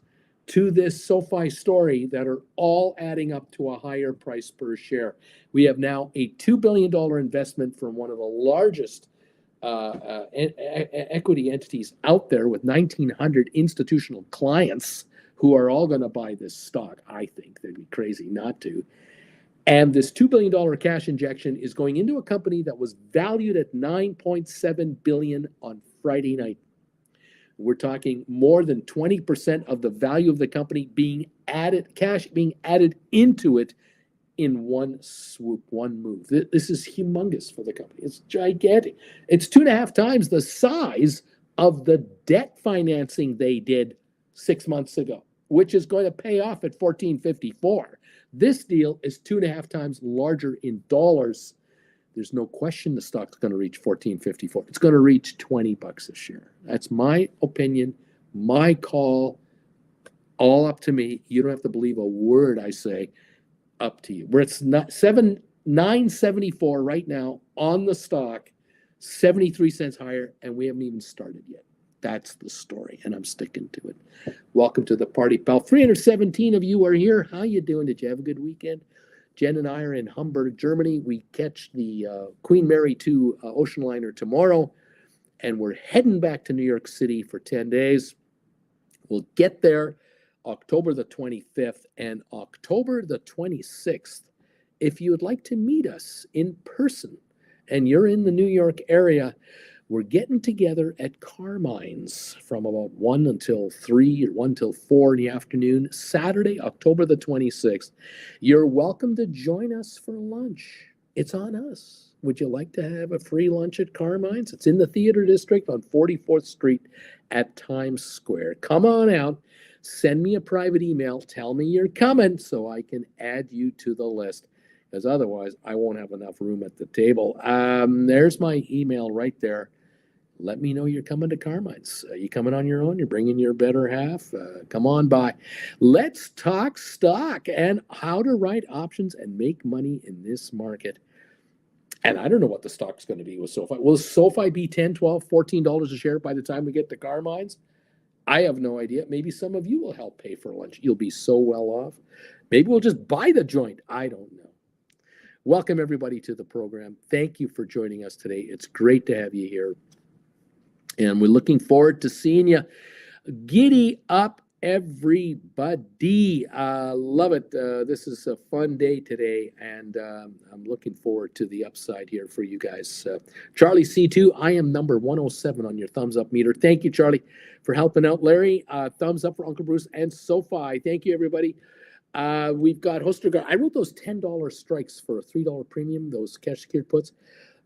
to this SOFI story that are all adding up to a higher price per share. We have now a $2 billion investment from one of the largest equity entities out there with 1,900 institutional clients who are all going to buy this stock. I think they'd be crazy not to. And this $2 billion cash injection is going into a company that was valued at $9.7 billion on Friday night. We're talking more than 20% of the value of the company being added, cash being added into it in one swoop, one move. This is humongous for the company. It's gigantic. It's 2.5 times the size of the debt financing they did 6 months ago, which is going to pay off at 1454. This deal is 2.5 times larger in dollars. There's no question the stock's going to reach 1454. It's going to reach $20 a share. That's my opinion, my call, all up to me. You don't have to believe a word I say. Up to you. We're at 974 right now on the stock, 73 cents higher, and we haven't even started yet. That's the story, and I'm sticking to it. Welcome to the party, pal. 317 of you are here. How you doing? Did you have a good weekend? Jen and I are in Hamburg, Germany. We catch the Queen Mary 2 ocean liner tomorrow, and we're heading back to New York City for 10 days. We'll get there October the 25th and October the 26th. If you would like to meet us in person and you're in the New York area, we're getting together at Carmine's from about 1 until 3 or 1 till 4 in the afternoon, Saturday, October the 26th. You're welcome to join us for lunch. It's on us. Would you like to have a free lunch at Carmine's? It's in the Theater District on 44th Street at Times Square. Come on out. Send me a private email. Tell me you're coming so I can add you to the list, because otherwise I won't have enough room at the table. There's my email right there. let me know you're coming to Carmine's. You coming on your own? You're bringing your better half? Come on by. Let's talk stock and how to write options and make money in this market. And I don't know what the stock's going to be with SoFi. Will SoFi be $10, $12, $14 a share by the time we get to Carmine's? I have no idea. Maybe some of you will help pay for lunch. You'll be so well off. Maybe we'll just buy the joint. I don't know. Welcome, everybody, to the program. Thank you for joining us today. It's great to have you here. And we're looking forward to seeing you. Giddy up, everybody. Love it. This is a fun day today, and I'm looking forward to the upside here for you guys. Charlie C2, I am number 107 on your thumbs up meter. Thank you, Charlie, for helping out. Larry, thumbs up for Uncle Bruce and SoFi. Thank you, everybody. We've got Hostergaard. I wrote those $10 strikes for a $3 premium, those cash secured puts.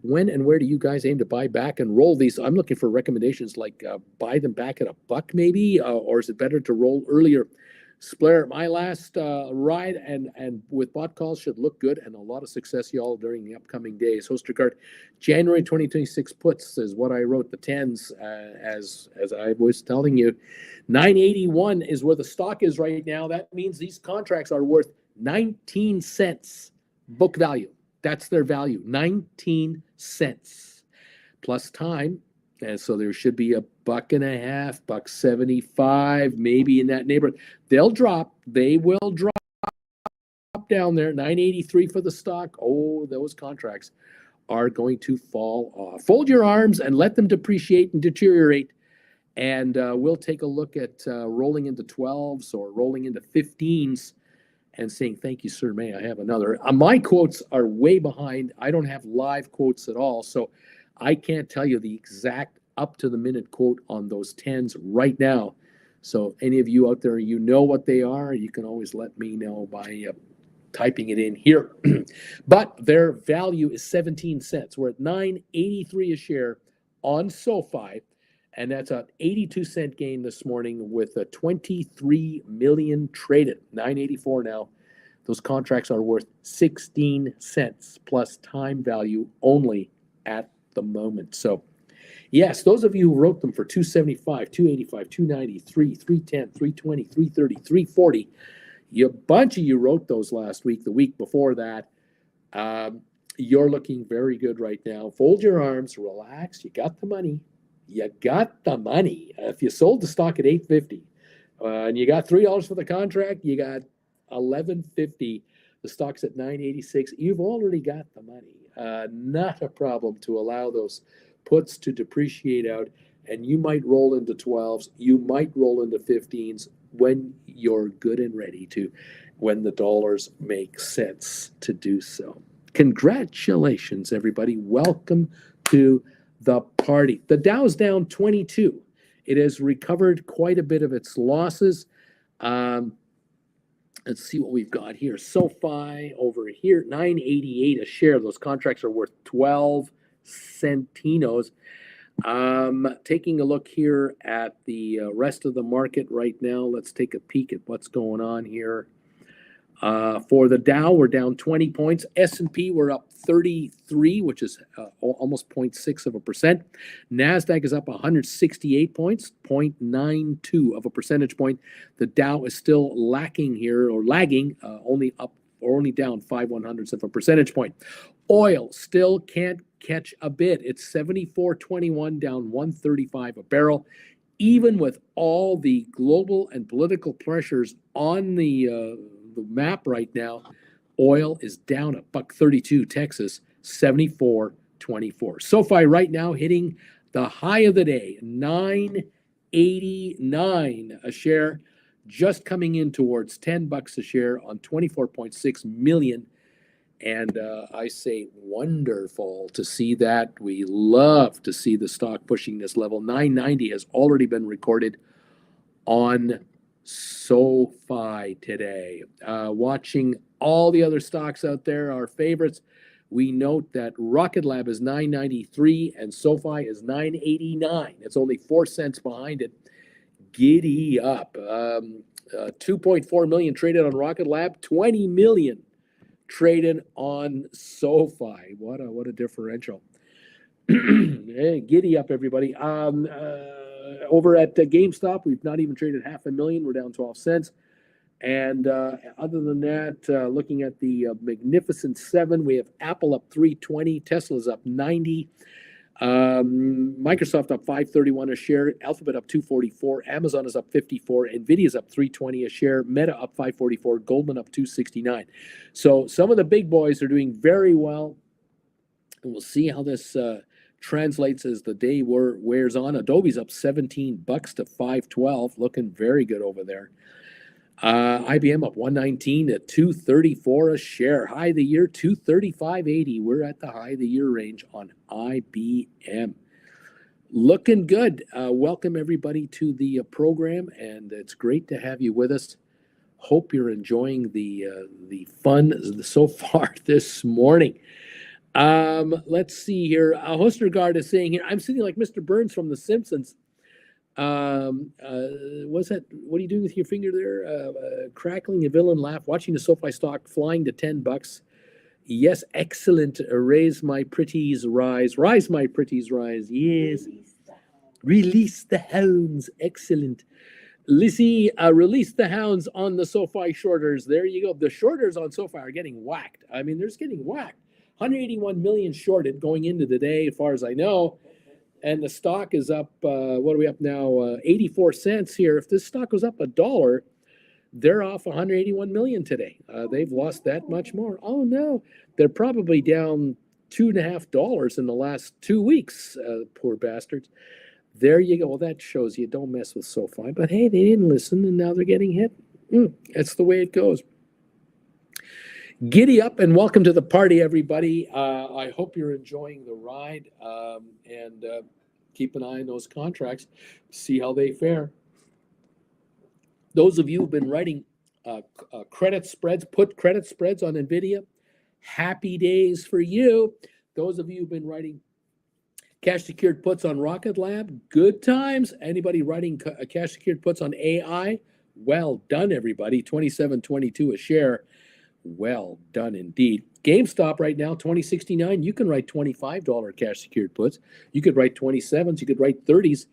When and where do you guys aim to buy back and roll these? I'm looking for recommendations like buy them back at $1 maybe, or is it better to roll earlier? Splair, my last ride and with bot calls should look good, and a lot of success, y'all, during the upcoming days. Hostergaard, January 2026 puts is what I wrote, the 10s, as I was telling you. 981 is where the stock is right now. That means these contracts are worth 19 cents book value. That's their value, 19 cents plus time. And so there should be $1.50, $1.75, maybe in that neighborhood. They will drop down there. 983 for the stock. Oh, those contracts are going to fall off. Fold your arms and let them depreciate and deteriorate. And we'll take a look at rolling into 12s or rolling into 15s. And saying, thank you, sir, may I have another? My quotes are way behind. I don't have live quotes at all, so I can't tell you the exact up-to-the-minute quote on those 10s right now. So any of you out there, you know what they are, you can always let me know by typing it in here. But their value is 17 cents. We're at $9.83 a share on SoFi, and that's an 82-cent gain this morning with a 23 million traded. 984 now. Those contracts are worth 16 cents plus time value only at the moment. So, yes, those of you who wrote them for 275, 285, 293, 310, 320, 330, 340, a bunch of you wrote those last week, the week before that. You're looking very good right now. Fold your arms, relax. You got the money. You got the money. If you sold the stock at $8.50 and you got $3 for the contract, you got $11.50. The stock's at $9.86. You've already got the money. Not a problem to allow those puts to depreciate out, and you might roll into 12s. You might roll into 15s when you're good and ready to, when the dollars make sense to do so. Congratulations, everybody. Welcome to the party. The Dow's down 22. It has recovered quite a bit of its losses. Let's see what we've got here. SoFi over here, 988 a share. Those contracts are worth 12 centinos. Taking a look here at the rest of the market right now. Let's take a peek at what's going on here. For the Dow, we're down 20 points. S&P, we're up 33, which is almost 0.6%. NASDAQ is up 168 points, 0.92 of a percentage point. The Dow is still lacking here, or lagging, only up or only down 0.05 of a percentage point. Oil still can't catch a bid. It's 74.21, down 135 a barrel. Even with all the global and political pressures on the map right now, oil is down at $1.32. Texas, 74.24. SoFi right now hitting the high of the day, 9.89 a share, just coming in towards $10 a share on 24.6 million. And I say wonderful to see that. We love to see the stock pushing this level. 990 has already been recorded on SoFi today. Watching all the other stocks out there, our favorites, we note that Rocket Lab is 993 and SoFi is 989. It's only 4 cents behind it. Giddy up. 2.4 million traded on Rocket Lab, 20 million traded on SoFi. What a differential. Hey, giddy up, everybody. Over at GameStop, we've not even traded 500,000. We're down 12 cents. And other than that, looking at the Magnificent Seven, we have Apple up 320, Tesla's up 90, Microsoft up 531 a share, Alphabet up 244, Amazon is up 54, Nvidia's up 320 a share, Meta up 544, Goldman up 269. So some of the big boys are doing very well. And we'll see how this translates as the day wears on. Adobe's up $17 to 512, looking very good over there. IBM up 119 to 234 a share. High of the year 235.80. We're at the high of the year range on IBM. Looking good. Welcome everybody to the program, and it's great to have you with us. Hope you're enjoying the fun so far this morning. Let's see here. Hostergaard is saying here, I'm sitting like Mr. Burns from The Simpsons. What's that? What are you doing with your finger there? Crackling a villain laugh, watching the SoFi stock flying to $10. Yes, excellent. Raise my pretties, rise. Rise, my pretties, rise. Yes. Release the hounds. Excellent. Lizzie, release the hounds on the SoFi shorters. There you go. The shorters on SoFi are getting whacked. I mean, they're just getting whacked. 181 million shorted going into the day, as far as I know. And the stock is up, what are we up now? 84 cents here. If this stock was up $1, they're off 181 million today. They've lost that much more. Oh no, they're probably down $2.50 in the last 2 weeks. Poor bastards. There you go. Well, that shows you don't mess with SoFi. But hey, they didn't listen, and now they're getting hit. That's the way it goes. Giddy up and welcome to the party, everybody. I hope you're enjoying the ride, and keep an eye on those contracts, see how they fare. Those of you who've been writing credit spreads, put credit spreads on NVIDIA, happy days for you. Those of you who've been writing cash secured puts on Rocket Lab, good times. Anybody writing cash secured puts on AI, well done, everybody. 27.22 a share. Well done indeed. GameStop right now, 2069. You can write $25 cash secured puts. You could write 27s. You could write 30s.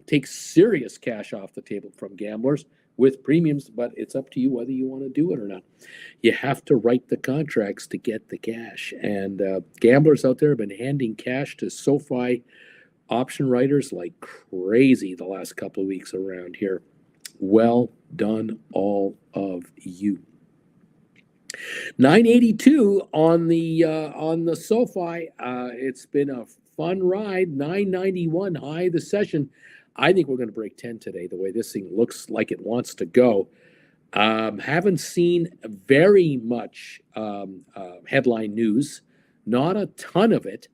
Take serious cash off the table from gamblers with premiums, but it's up to you whether you want to do it or not. You have to write the contracts to get the cash. And gamblers out there have been handing cash to SoFi option writers like crazy the last couple of weeks around here. Well done, all of you. 982 on the SoFi. It's been a fun ride. 991 high of the session. I think we're going to break 10 today, the way this thing looks like it wants to go. Haven't seen very much headline news. Not a ton of it.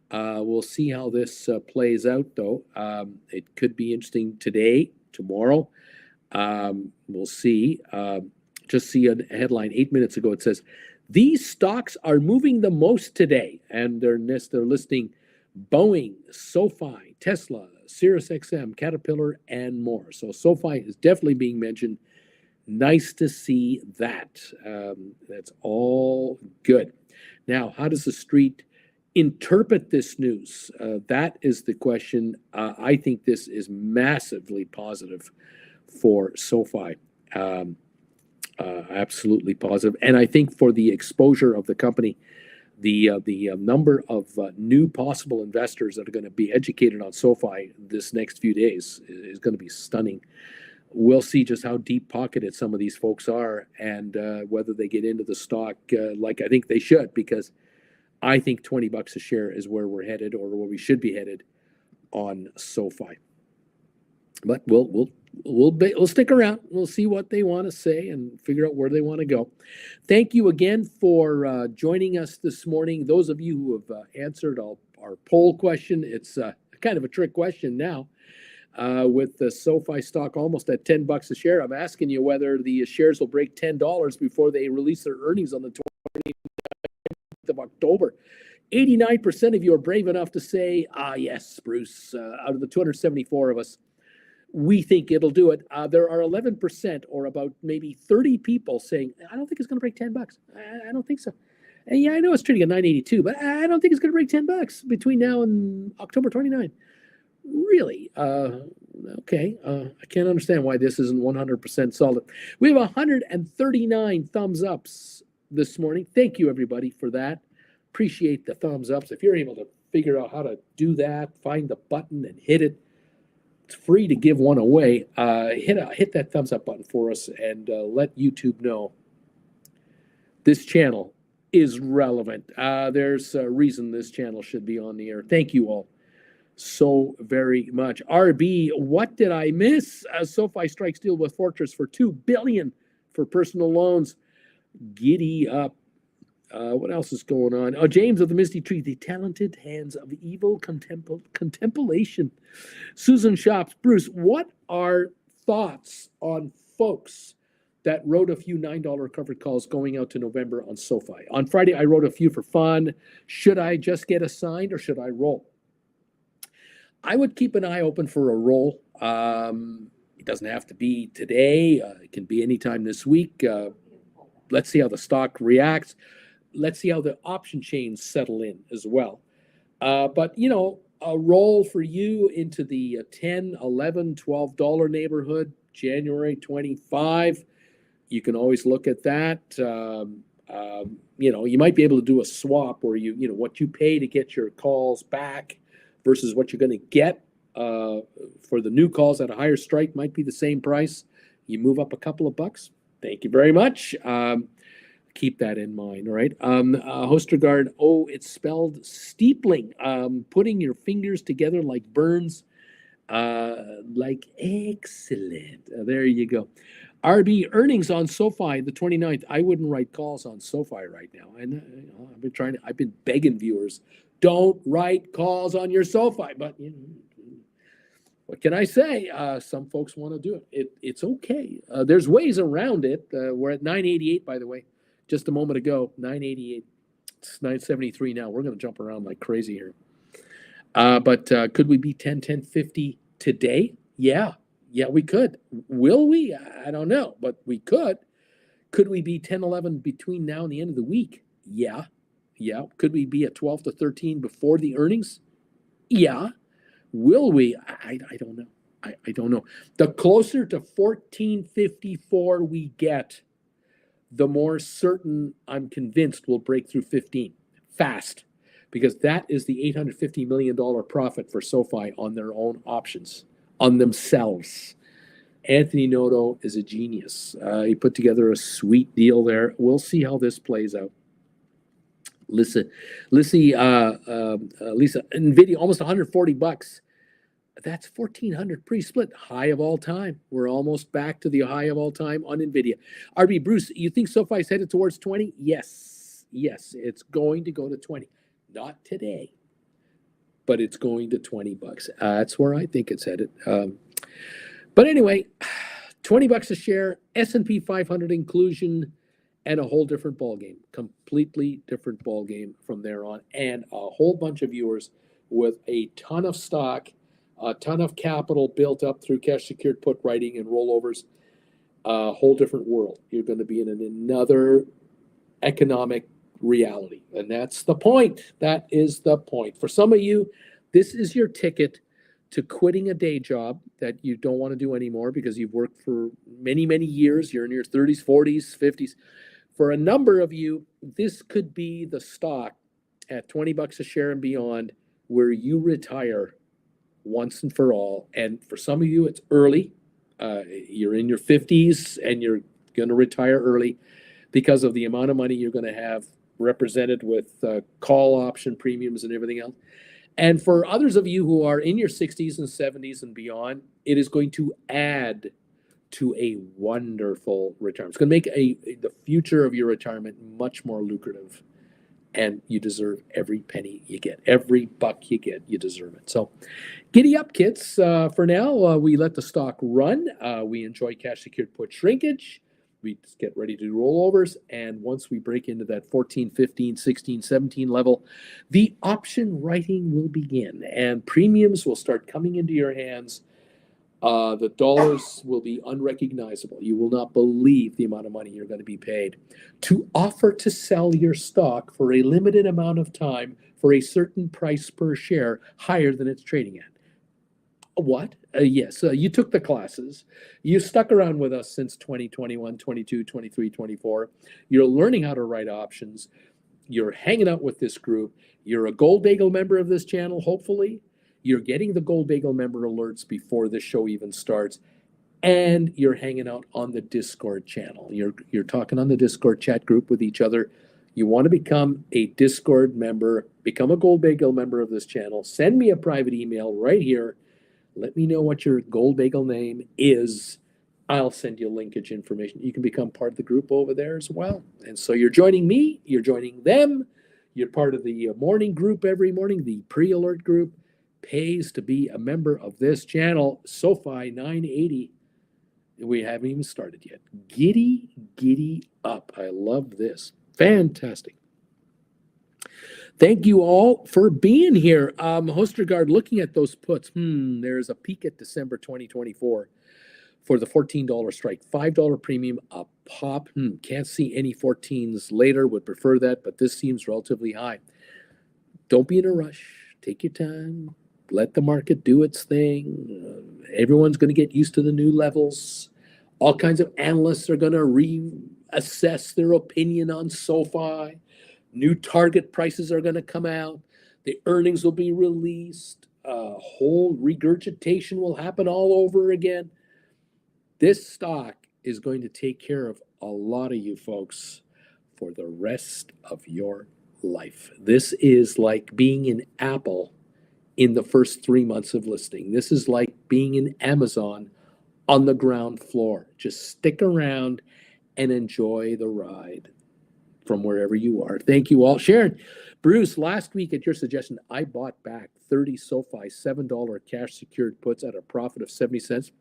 We'll see how this plays out, though. It could be interesting today, tomorrow. We'll see. Just see a headline 8 minutes ago. It says, these stocks are moving the most today. And they're listing Boeing, SoFi, Tesla, SiriusXM, Caterpillar, and more. So SoFi is definitely being mentioned. Nice to see that. That's all good. Now, how does the street interpret this news? That is the question. I think this is massively positive for SoFi. Absolutely positive. And I think for the exposure of the company, the number of new possible investors that are going to be educated on SoFi this next few days is going to be stunning. We'll see just how deep pocketed some of these folks are, and whether they get into the stock like I think they should, because I think $20 a share is where we're headed, or where we should be headed on SoFi. But we'll stick around. We'll see what they want to say and figure out where they want to go. Thank you again for joining us this morning. Those of you who have answered our poll question, it's kind of a trick question now. With the SoFi stock almost at $10 a share, I'm asking you whether the shares will break $10 before they release their earnings on the 29th of October. 89% of you are brave enough to say, yes, Bruce. Out of the 274 of us, we think it'll do it. There are 11%, or about maybe 30 people saying, I don't think it's going to break $10. I don't think so. And yeah, I know it's trading at 982, but I don't think it's going to break $10 between now and October 29. Really? Okay. I can't understand why this isn't 100% solid. We have 139 thumbs ups this morning. Thank you, everybody, for that. Appreciate the thumbs ups. If you're able to figure out how to do that, find the button and hit it. It's free to give one away. Hit that thumbs up button for us and let YouTube know this channel is relevant. There's a reason this channel should be on the air. Thank you all so very much. RB, what did I miss? SoFi strikes deal with Fortress for $2 billion for personal loans. Giddy up. What else is going on? Oh, James of the Misty Tree, the talented hands of evil contemplation. Susan Shops, Bruce, what are thoughts on folks that wrote a few $9 covered calls going out to November on SoFi? On Friday, I wrote a few for fun. Should I just get assigned or should I roll? I would keep an eye open for a roll. It doesn't have to be today. It can be anytime this week. Let's see how the stock reacts. Let's see how the option chains settle in as well. But, you know, a roll for you into the $10, $11, $12 neighborhood, January 25. You can always look at that. You know, you might be able to do a swap where you know, what you pay to get your calls back versus what you're going to get for the new calls at a higher strike might be the same price. You move up a couple of bucks. Thank you very much. Keep that in mind, all right? Hostergaard, oh, it's spelled steepling. Putting your fingers together like Burns. Like excellent. There you go. RB earnings on SoFi the 29th. I wouldn't write calls on SoFi right now. And you know, I've been begging viewers, don't write calls on your SoFi. But you know, what can I say? Some folks want to do it. It's okay. There's ways around it. We're at 988, by the way, just a moment ago. 988. It's 973 now. We're going to jump around like crazy here. But could we be 1050 today? Yeah, we could. Will we? I don't know, but we could. Could we be 1011 between now and the end of the week? Yeah. Could we be at 12 to 13 before the earnings? Yeah. Will we? I don't know. I don't know. The closer to 1454 we get, the more certain I'm convinced we'll break through 15 fast, because that is the $850 million profit for SoFi on their own options, on themselves. Anthony Noto is a genius. He put together a sweet deal there. We'll see how this plays out. Lisa, NVIDIA, almost $140. That's 1,400 pre-split, high of all time. We're almost back to the high of all time on NVIDIA. RB, Bruce, you think SoFi is headed towards 20? Yes, it's going to go to 20. Not today, but it's going to $20. That's where I think it's headed. But anyway, $20 a share, S&P 500 inclusion, and a whole different ballgame, completely different ballgame from there on, and a whole bunch of viewers with a ton of stock, a ton of capital built up through cash secured put writing and rollovers, a whole different world. You're going to be in another economic reality, and that's the point. That is the point. For some of you, this is your ticket to quitting a day job that you don't want to do anymore because you've worked for many, many years. You're in your 30s, 40s, 50s. For a number of you, this could be the stock at $20 a share and beyond where you retire once and for all. And for some of you, it's early. You're in your 50s and you're going to retire early because of the amount of money you're going to have represented with call option premiums and everything else. And for others of you who are in your 60s and 70s and beyond, it is going to add to a wonderful retirement. It's going to make the future of your retirement much more lucrative. And you deserve every penny you get. Every buck you get, you deserve it. So giddy up, kids. For now, we let the stock run. We enjoy cash secured put shrinkage. We just get ready to do rollovers. And once we break into that 14, 15, 16, 17 level, the option writing will begin. And premiums will start coming into your hands The dollars will be unrecognizable. You will not believe the amount of money you're going to be paid. To offer to sell your stock for a limited amount of time for a certain price per share higher than it's trading at. What? Yes, you took the classes. You stuck around with us since 2021, 22, 23, 24. You're learning how to write options. You're hanging out with this group. You're a Gold Bagel member of this channel, hopefully. You're getting the Gold Bagel member alerts before the show even starts. And you're hanging out on the Discord channel. You're talking on the Discord chat group with each other. You want to become a Discord member, become a Gold Bagel member of this channel. Send me a private email right here. Let me know what your Gold Bagel name is. I'll send you linkage information. You can become part of the group over there as well. And so you're joining me, you're joining them. You're part of the morning group every morning, the pre-alert group. Pays to be a member of this channel. SOFI 980. We haven't even started yet. Giddy up. I love this. Fantastic. Thank you all for being here. Hostergaard, looking at those puts, there's a peak at December 2024 for the $14 strike. $5 premium a pop. Can't see any 14s later. Would prefer that, but this seems relatively high. Don't be in a rush. Take your time. Let the market do its thing. Everyone's going to get used to the new levels. All kinds of analysts are going to reassess their opinion on SOFI. New target prices are going to come out. The earnings will be released. Whole regurgitation will happen all over again. This stock is going to take care of a lot of you folks for the rest of your life. This is like being in Apple in the first 3 months of listing. This is like being in Amazon on the ground floor. Just stick around and enjoy the ride from wherever you are. Thank you all. Sharon, Bruce, last week at your suggestion, I bought back 30 SOFI $7 cash secured puts at a profit of 70 cents.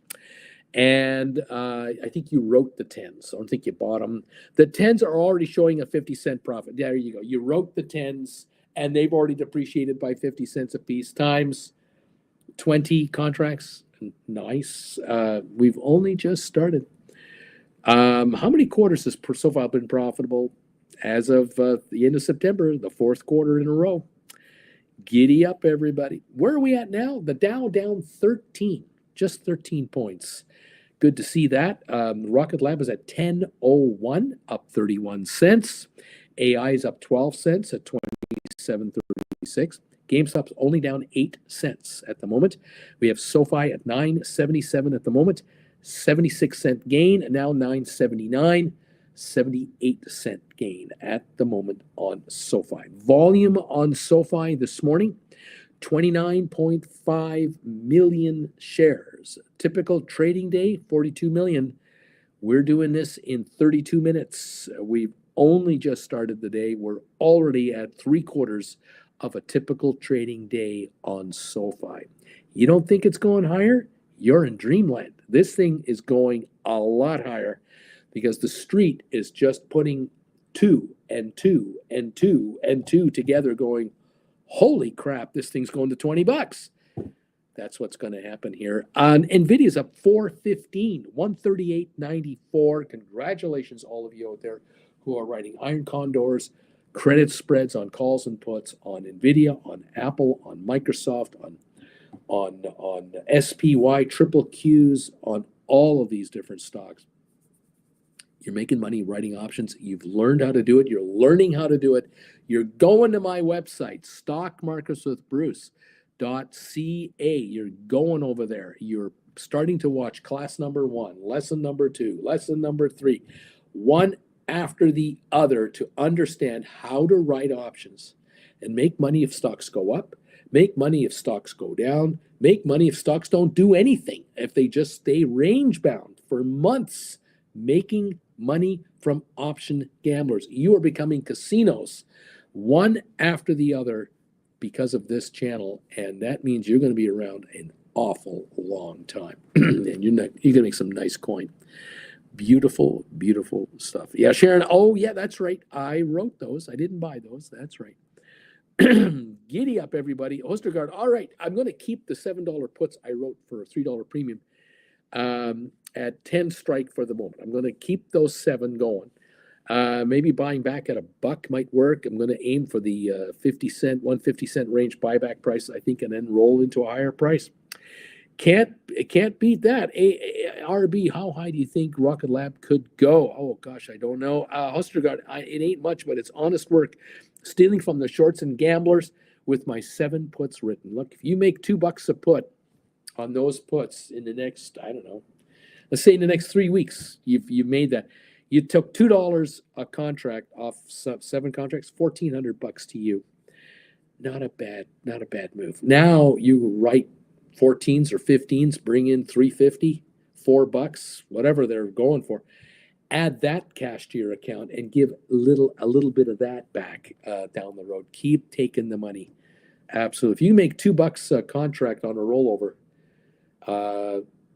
And I think you wrote the 10s. I don't think you bought them. The 10s are already showing a 50-cent profit. There you go. You wrote the 10s, and they've already depreciated by 50 cents a piece times 20 contracts. Nice. We've only just started. How many quarters has SOFI been profitable? As of the end of September, the fourth quarter in a row. Giddy up, everybody. Where are we at now? The Dow down 13, just 13 points. Good to see that. Rocket Lab is at 10.01, up 31 cents. AI is up 12 cents at 27.36. GameStop's only down 8 cents at the moment. We have SOFI at 9.77 at the moment. 76-cent gain, now 9.79. 78-cent gain at the moment on SOFI. Volume on SOFI this morning, 29.5 million shares. Typical trading day, 42 million. We're doing this in 32 minutes. We've only just started the day. We're already at 3/4 of a typical trading day on SOFI. You don't think it's going higher? You're in dreamland. This thing is going a lot higher, because the street is just putting 2 and 2 and 2 and 2 together going, holy crap, this thing's going to $20. That's what's going to happen here. NVIDIA's up 415, 138.94. Congratulations, all of you out there who are writing iron condors, credit spreads on calls and puts on NVIDIA, on Apple, on Microsoft, on SPY, triple Qs, on all of these different stocks. You're making money writing options. You've learned how to do it. You're learning how to do it. You're going to my website, stockmarkerswithbruce.ca. You're going over there. You're starting to watch class number 1, lesson number 2, lesson number 3, one after the other, to understand how to write options and make money if stocks go up, make money if stocks go down, make money if stocks don't do anything, if they just stay range bound for months, making money from option gamblers. You are becoming casinos one after the other because of this channel, and that means you're going to be around an awful long time. And you're going to make some nice coin. Beautiful, beautiful stuff. Yeah, Sharon. Oh, yeah, that's right. I wrote those. I didn't buy those. That's right. Giddy up, everybody. Ostergaard. All right, I'm going to keep the $7 puts I wrote for a $3 premium at 10 strike for the moment. I'm going to keep those 7 going. Maybe buying back at $1 might work. I'm going to aim for the 50-cent, 150-cent range buyback price, I think, and then roll into a higher price. Can't beat that. RB, how high do you think Rocket Lab could go? Oh gosh, I don't know. Hostergaard, it ain't much, but it's honest work. Stealing from the shorts and gamblers with my 7 puts written. Look, if you make $2 a put on those puts in the next, I don't know, let's say in the next 3 weeks, you've made that. You took $2 a contract off 7 contracts, $1,400 to you. Not a bad move. Now you write 14s or 15s, bring in $350, $4, whatever they're going for. Add that cash to your account and give a little bit of that back down the road. Keep taking the money. Absolutely. If you make $2 a contract on a rollover,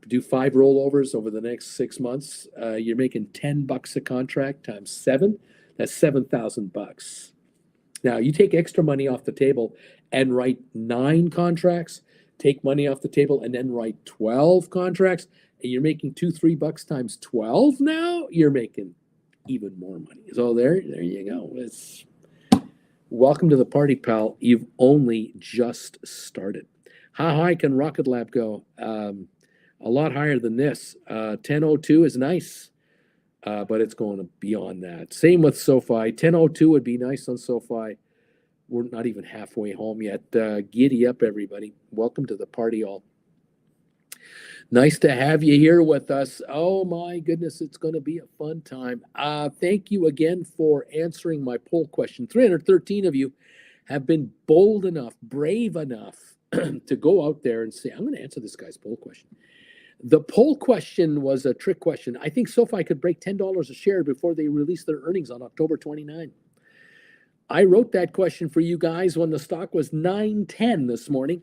do 5 rollovers over the next 6 months, you're making $10 a contract times 7. That's $7,000. Now you take extra money off the table and write 9 contracts. Take money off the table and then write 12 contracts, and you're making $2-3 times 12. Now you're making even more money. So there you go. It's welcome to the party, pal. You've only just started. How high can Rocket Lab go? A lot higher than this. 1002 is nice, but it's going beyond that. Same with SOFI. 1002 would be nice on SOFI. We're not even halfway home yet. Giddy up, everybody. Welcome to the party, all. Nice to have you here with us. Oh, my goodness, it's going to be a fun time. Thank you again for answering my poll question. 313 of you have been bold enough, brave enough to go out there and say, I'm going to answer this guy's poll question. The poll question was a trick question. I think SOFI could break $10 a share before they release their earnings on October 29. I wrote that question for you guys when the stock was $9.10 this morning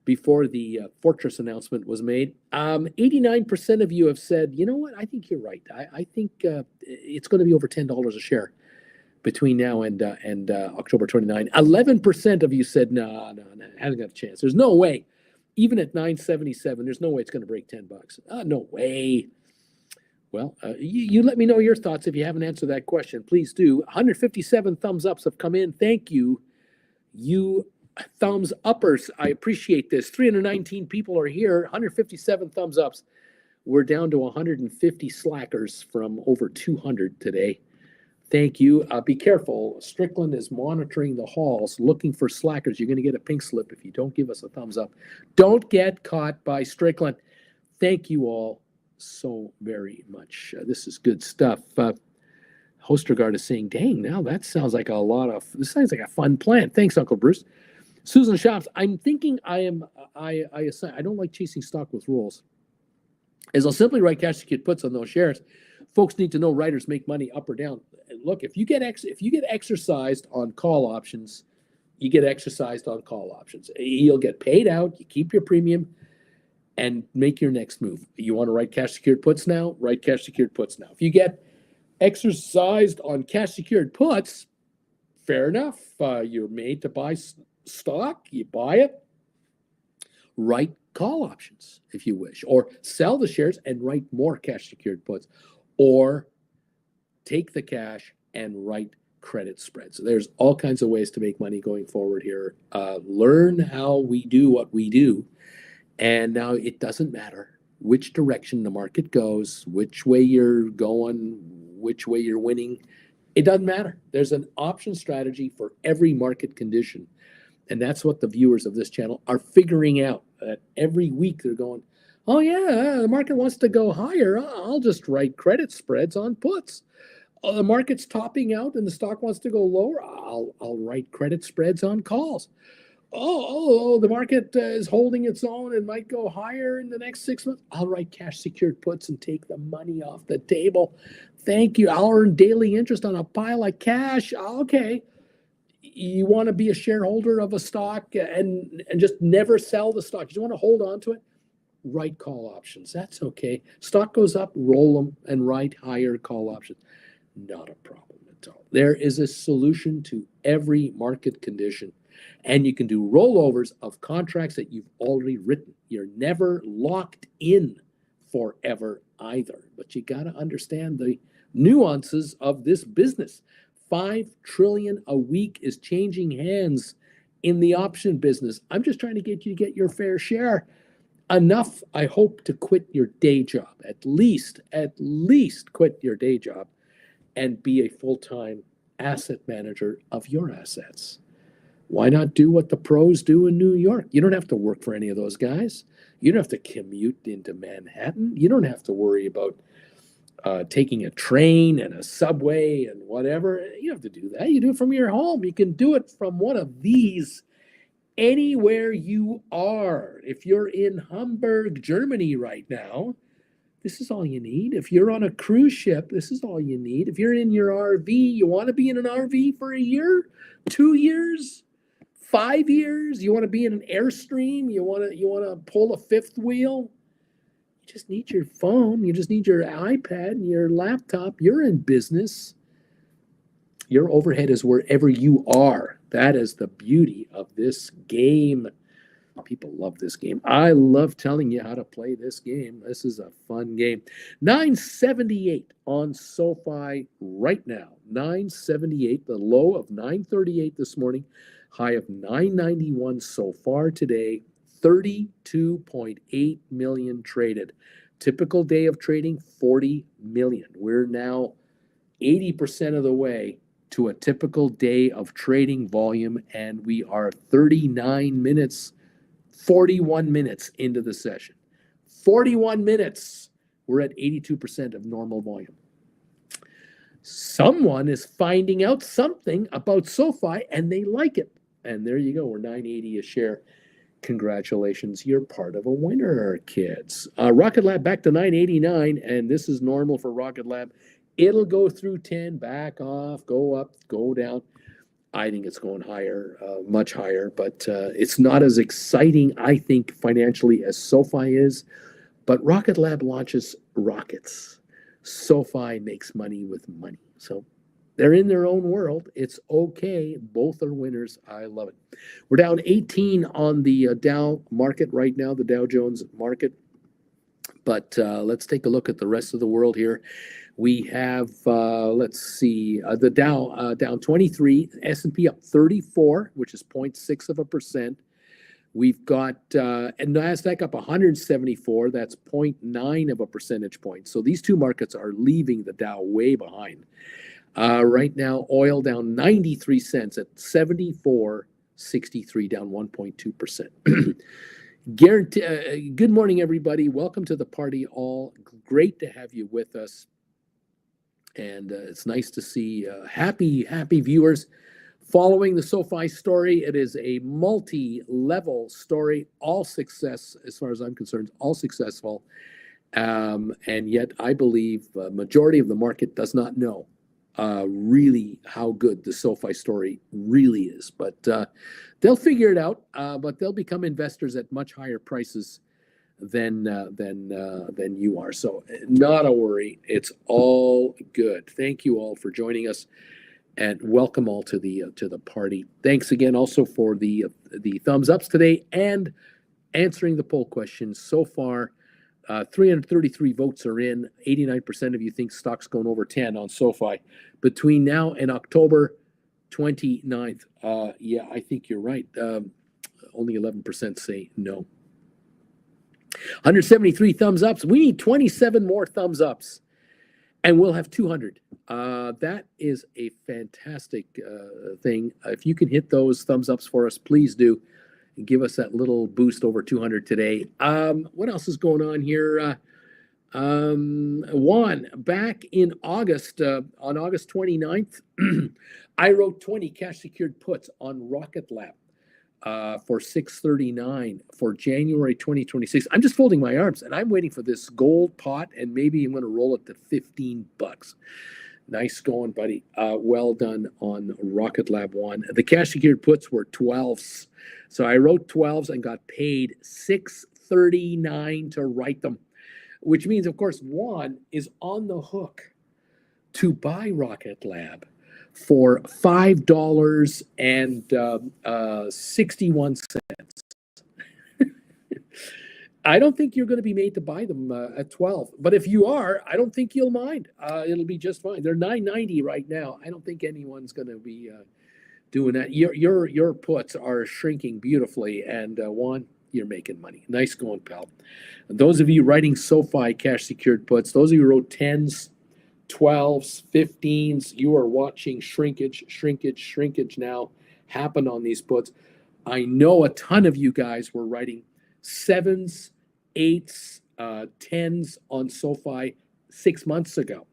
before the Fortress announcement was made. 89% of you have said, you know what, I think you're right. I think it's going to be over $10 a share between now and October 29. 11% of you said, no, hasn't got a chance. There's no way. Even at $9.77, there's no way it's going to break $10. No way. Well, you let me know your thoughts if you haven't answered that question. Please do. 157 thumbs ups have come in. Thank you, you thumbs uppers. I appreciate this. 319 people are here. 157 thumbs ups. We're down to 150 slackers from over 200 today. Thank you. Be careful. Strickland is monitoring the halls, looking for slackers. You're going to get a pink slip if you don't give us a thumbs up. Don't get caught by Strickland. Thank you all so very much. This is good stuff. Hostergaard is saying, dang, now that sounds like this sounds like a fun plan. Thanks, Uncle Bruce. Susan Shops, I'm thinking I don't like chasing stock with rolls. As I'll simply write cash secured puts on those shares. Folks need to know writers make money up or down. Look, if you get exercised on call options, you get exercised on call options. You'll get paid out, you keep your premium, and make your next move. You want to write cash secured puts now? Write cash secured puts now. If you get exercised on cash secured puts, fair enough. You're made to buy stock, you buy it. Write call options if you wish, or sell the shares and write more cash secured puts, or take the cash and write credit spreads. So there's all kinds of ways to make money going forward here. Learn how we do what we do. And now it doesn't matter which direction the market goes, which way you're going, which way you're winning. It doesn't matter. There's an option strategy for every market condition. And that's what the viewers of this channel are figuring out. Every week they're going, oh yeah, the market wants to go higher. I'll just write credit spreads on puts. Oh, the market's topping out and the stock wants to go lower. I'll write credit spreads on calls. Oh, the market is holding its own and might go higher in the next 6 months. I'll write cash secured puts and take the money off the table. Thank you. I'll earn daily interest on a pile of cash. Okay. You want to be a shareholder of a stock and just never sell the stock. You just want to hold on to it. Write call options. That's okay. Stock goes up, roll them and write higher call options. Not a problem at all. There is a solution to every market condition. And you can do rollovers of contracts that you've already written. You're never locked in forever either. But you got to understand the nuances of this business. 5 trillion a week is changing hands in the option business. I'm just trying to get you to get your fair share. Enough, I hope, to quit your day job. At least quit your day job and be a full-time asset manager of your assets. Why not do what the pros do in New York? You don't have to work for any of those guys. You don't have to commute into Manhattan. You don't have to worry about taking a train and a subway and whatever. You don't have to do that. You do it from your home. You can do it from one of these anywhere you are. If you're in Hamburg, Germany right now, this is all you need. If you're on a cruise ship, this is all you need. If you're in your RV, you want to be in an RV for a year, 2 years, 5 years, you want to be in an Airstream, you want to pull a fifth wheel, you just need your phone, you just need your iPad and your laptop. You're in business. Your overhead is wherever you are. That is the beauty of this game. People love this game. I love telling you how to play this game. This is a fun game. 978 on SoFi right now. 978, the low of 938 this morning, high of 991 so far today. 32.8 million traded. Typical day of trading, 40 million. We're now 80% of the way to a typical day of trading volume, and we are 41 minutes into the session. 41 minutes. We're at 82% of normal volume. Someone is finding out something about SoFi and they like it. And there you go. We're 980 a share. Congratulations. You're part of a winner, kids. Rocket Lab back to 989, and this is normal for Rocket Lab. It'll go through 10, back off, go up, go down. I think it's going higher, much higher, but it's not as exciting, I think, financially as SoFi is. But Rocket Lab launches rockets. SoFi makes money with money. So they're in their own world. It's okay. Both are winners. I love it. We're down 18 on the Dow market right now, the Dow Jones market. But let's take a look at the rest of the world here. We have, let's see, the Dow down 23, S&P up 34, which is 0.6%. We've got and NASDAQ up 174, that's 0.9 of a percentage point. So these two markets are leaving the Dow way behind. Right now, oil down 93 cents at 74.63, down 1.2%. Good morning, everybody. Welcome to the party all. Great to have you with us. And it's nice to see happy viewers following the SoFi story. It is a multi-level story, all success, as far as I'm concerned, all successful. And yet I believe the majority of the market does not know really how good the SoFi story really is. But they'll figure it out, but they'll become investors at much higher prices than you are. So not a worry. It's all good. Thank you all for joining us, and welcome all to the party. Thanks again also for the thumbs ups today and answering the poll questions so far. 333 votes are in. 89% of you think stock's going over 10 on SoFi. Between now and October 29th, yeah, I think you're right. Only 11% say no. 173 thumbs ups. We need 27 more thumbs ups, and we'll have 200. That is a fantastic thing. If you can hit those thumbs ups for us, please do. And give us that little boost over 200 today. What else is going on here? Juan, back in August, on August 29th, I wrote 20 cash secured puts on Rocket Lab for $639 for January 2026. I'm just folding my arms, and I'm waiting for this gold pot, and maybe I'm going to roll it to $15. Nice going, buddy. Well done on Rocket Lab 1. The cash secured puts were 12s. So I wrote 12s and got paid $639 to write them, which means, of course, Juan is on the hook to buy Rocket Lab for $5.61. I don't think you're going to be made to buy them at 12. But if you are, I don't think you'll mind. It'll be just fine. They're 9.90 right now. I don't think anyone's going to be doing that. Your puts are shrinking beautifully, and Juan, you're making money. Nice going, pal. And those of you writing SOFI cash secured puts, those of you who wrote 10s, 12s, 15s, you are watching shrinkage now happen on these puts. I know a ton of you guys were writing 7s, 8s, 10s on SOFI 6 months ago.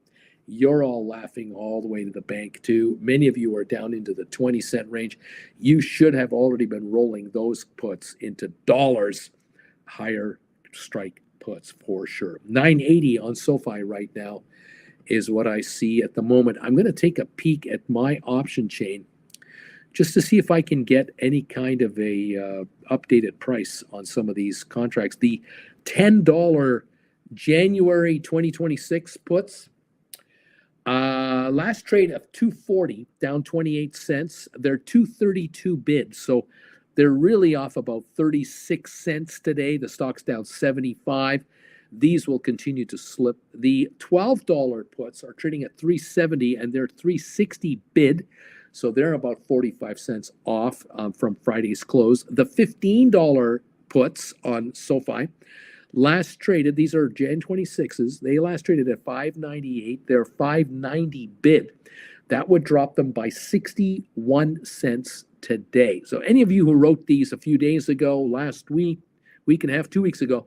You're all laughing all the way to the bank, too. Many of you are down into the 20-cent range. You should have already been rolling those puts into dollars, higher strike puts for sure. 9.80 on SOFI right now is what I see at the moment. I'm going to take a peek at my option chain just to see if I can get any kind of a updated price on some of these contracts. The $10 January 2026 puts, last trade of 240, down 28 cents. They're 232 bid, so they're really off about 36 cents today. The stock's down 75. These will continue to slip. The $12 puts are trading at 370, and they're 360 bid. So they're about 45 cents off from Friday's close. The $15 puts on SOFI last traded, these are Jan 26s, they last traded at 598. They're 590 bid. That would drop them by 61 cents today. So any of you who wrote these a few days ago, last week and a half, 2 weeks ago,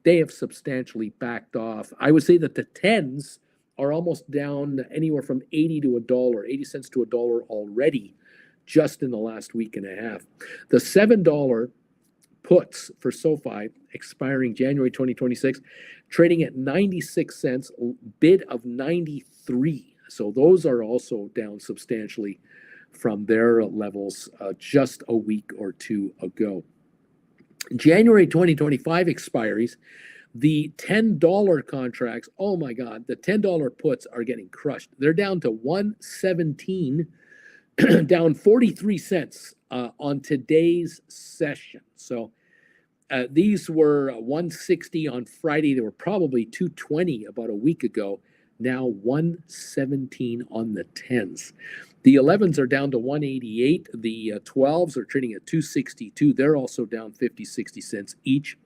they have substantially backed off. I would say that the 10s are almost down anywhere from 80 to $1, 80 cents to $1 already, just in the last week and a half. The $7 puts for SOFI expiring January 2026, trading at 96 cents, bid of 93. So those are also down substantially from their levels just a week or two ago. January 2025 expiries, the $10 contracts, oh my God, the $10 puts are getting crushed. They're down to 117, down 43 cents on today's session. So these were 160 on Friday. They were probably 220 about a week ago. Now 117 on the 10s. The 11s are down to 188. The 12s are trading at 262. They're also down 50, 60 cents each.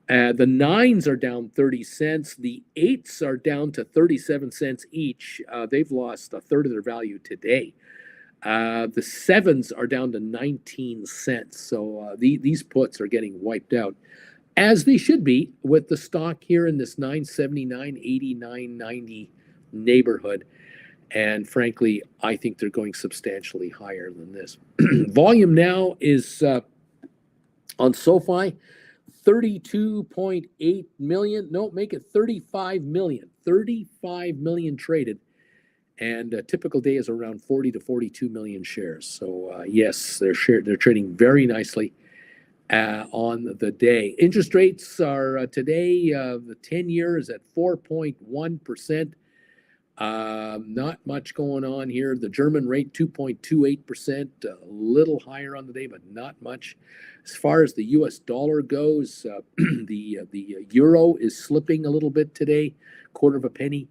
The 9s are down 30 cents. The 8s are down to 37 cents each. They've lost a third of their value today. The 7s are down to 19 cents. So these puts are getting wiped out, as they should be, with the stock here in this 979, 89, 90 neighborhood. And frankly, I think they're going substantially higher than this. Volume now is on SOFI, 32.8 million. No, make it 35 million. 35 million traded. And a typical day is around 40 to 42 million shares. So yes, they're trading very nicely on the day. Interest rates are today, the 10-year is at 4.1%. Not much going on here. The German rate 2.28%, a little higher on the day, but not much. As far as the US dollar goes, the euro is slipping a little bit today, quarter of a penny.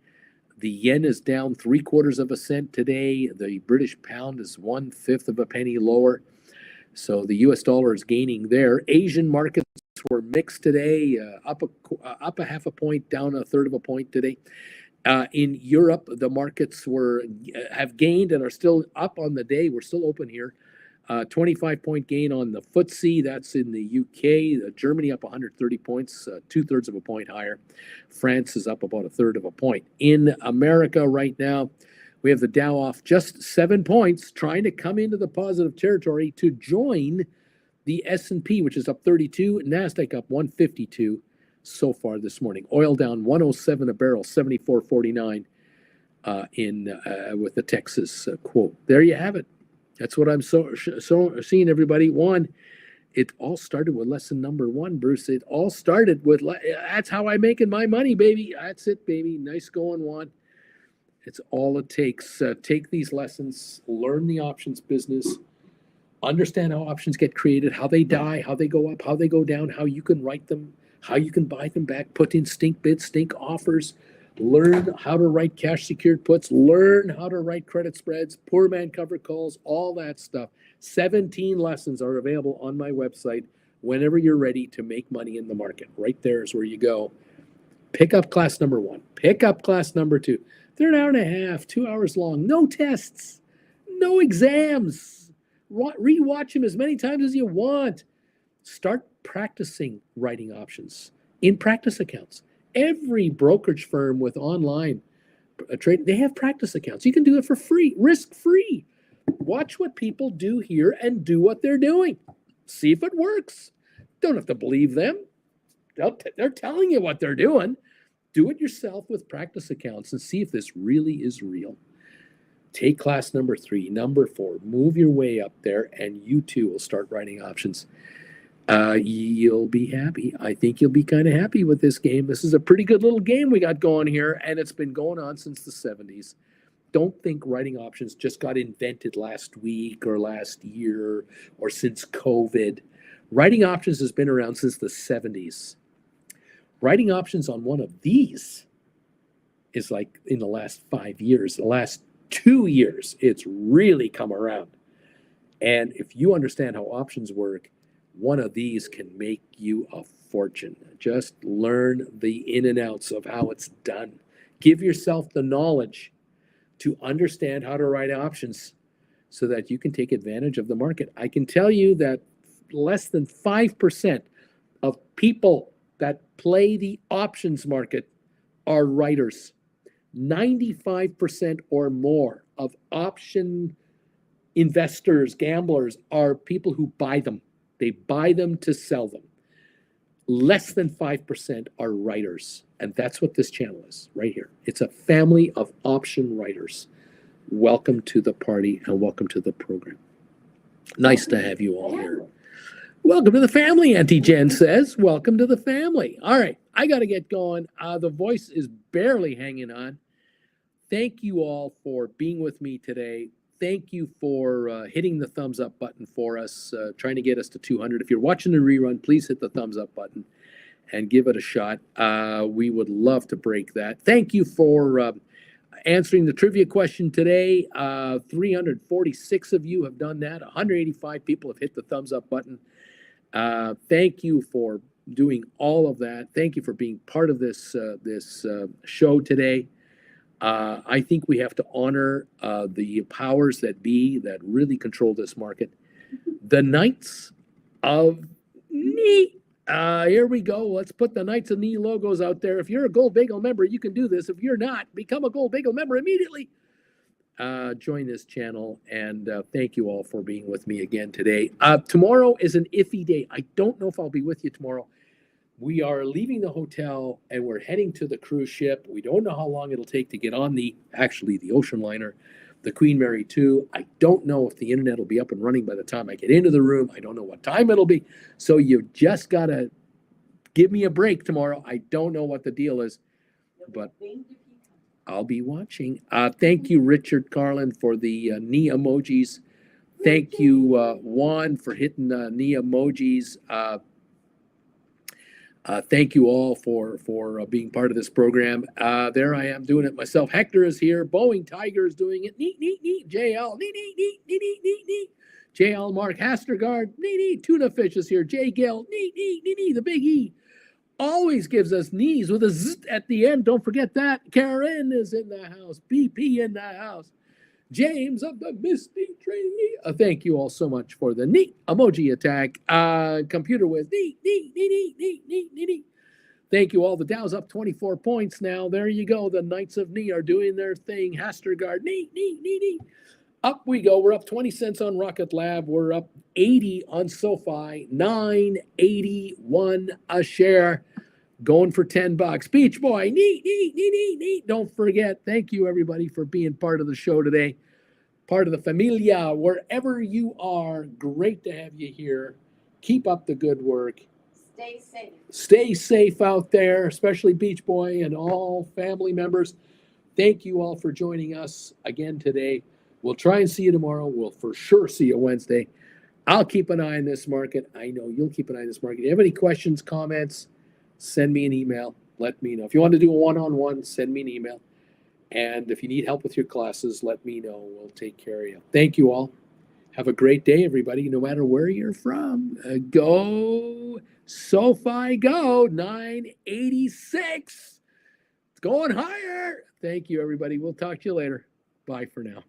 The yen is down 3/4 of a cent today. The British pound is 1/5 of a penny lower. So the US dollar is gaining there. Asian markets were mixed today, up a half a point, down a third of a point today. In Europe, the markets have gained and are still up on the day. We're still open here. 25-point gain on the FTSE. That's in the UK. Germany up 130 points, 2/3 of a point higher. France is up about 1/3 of a point. In America right now, we have the Dow off just 7 points, trying to come into the positive territory to join the S&P, which is up 32. NASDAQ up 152 so far this morning. Oil down 107 a barrel, 74.49 with the Texas quote. There you have it. That's what I'm so seeing, everybody. One, it all started with lesson number 1, Bruce. It all started with, that's how I'm making my money, baby. That's it, baby. Nice going, Juan. It's all it takes. Take these lessons, learn the options business, understand how options get created, how they die, how they go up, how they go down, how you can write them how you can buy them back, put in stink bids, stink offers, learn how to write cash secured puts, learn how to write credit spreads, poor man cover calls, all that stuff. 17 lessons are available on my website whenever you're ready to make money in the market. Right there is where you go. Pick up class number 1. Pick up class number 2. They're an hour and a half, 2 hours long. No tests, no exams. Rewatch them as many times as you want. Start practicing writing options in practice accounts. Every brokerage firm with online trade, they have practice accounts. You can do it for free, risk-free. Watch what people do here and do what they're doing. See if it works. Don't have to believe them. They're telling you what they're doing. Do it yourself with practice accounts and see if this really is real. Take class number 3, number 4, move your way up there, and you too will start writing options. You'll be happy. I think you'll be kind of happy with this game. This is a pretty good little game we got going here, and it's been going on since the 70s. Don't think writing options just got invented last week or last year or since COVID. Writing options has been around since the 70s. Writing options on one of these is like in the last 5 years, the last 2 years, it's really come around. And if you understand how options work, one of these can make you a fortune. Just learn the in and outs of how it's done. Give yourself the knowledge to understand how to write options so that you can take advantage of the market. I can tell you that less than 5% of people that play the options market are writers. 95% or more of option investors, gamblers, are people who buy them. They buy them to sell them. Less than 5% are writers. And that's what this channel is right here. It's a family of option writers. Welcome to the party and welcome to the program. Nice to have you all here. Welcome to the family, Auntie Jen says. Welcome to the family. All right, I got to get going. The voice is barely hanging on. Thank you all for being with me today. Thank you for hitting the thumbs up button for us, trying to get us to 200. If you're watching the rerun, please hit the thumbs up button and give it a shot. We would love to break that. Thank you for answering the trivia question today. 346 of you have done that. 185 people have hit the thumbs up button. Thank you for doing all of that. Thank you for being part of this show today. I think we have to honor the powers that be that really control this market. The Knights of Knee. Here we go. Let's put the Knights of Knee logos out there. If you're a Gold Bagel member, you can do this. If you're not, become a Gold Bagel member immediately. Join this channel, and thank you all for being with me again today. Tomorrow is an iffy day. I don't know if I'll be with you tomorrow. We are leaving the hotel and we're heading to the cruise ship. We don't know how long it'll take to get on the ocean liner, the Queen Mary 2. I don't know if the internet will be up and running by the time I get into the room. I don't know what time it'll be. So you just got to give me a break tomorrow. I don't know what the deal is, but I'll be watching. Thank you, Richard Carlin, for the knee emojis. Thank you, Juan, for hitting knee emojis. Thank you all for being part of this program. There I am doing it myself. Hector is here. Boeing Tiger is doing it. Neat, neat, neat. JL, neat, neat, neat, neat, neat, neat, neat. JL Mark Hastergaard, neat, neat. Tuna Fish is here. J Gill, neat, neat, neat, neat. The Big E always gives us knees with a z at the end. Don't forget that. Karen is in the house. BP in the house. James of the Misty Tree. Thank you all so much for the neat emoji attack. Computer with neat, neat, neat, neat, neat, neat, neat, neat. Thank you all. The Dow's up 24 points now. There you go. The Knights of Knee are doing their thing. Hastergaard, neat, neat, neat, neat. Up we go. We're up 20 cents on Rocket Lab. We're up 80 on SoFi. 9.81 a share. Going for $10. Beach Boy, neat, neat, neat, neat, neat. Don't forget, thank you everybody for being part of the show today. Part of the familia, wherever you are. Great to have you here. Keep up the good work. Stay safe. Stay safe out there, especially Beach Boy and all family members. Thank you all for joining us again today. We'll try and see you tomorrow. We'll for sure see you Wednesday. I'll keep an eye on this market. I know you'll keep an eye on this market. If you have any questions, comments, send me an email. Let me know. If you want to do a one-on-one, send me an email. And if you need help with your classes, let me know. We'll take care of you. Thank you all. Have a great day, everybody, no matter where you're from. Go SOFI Go 986. It's going higher. Thank you, everybody. We'll talk to you later. Bye for now.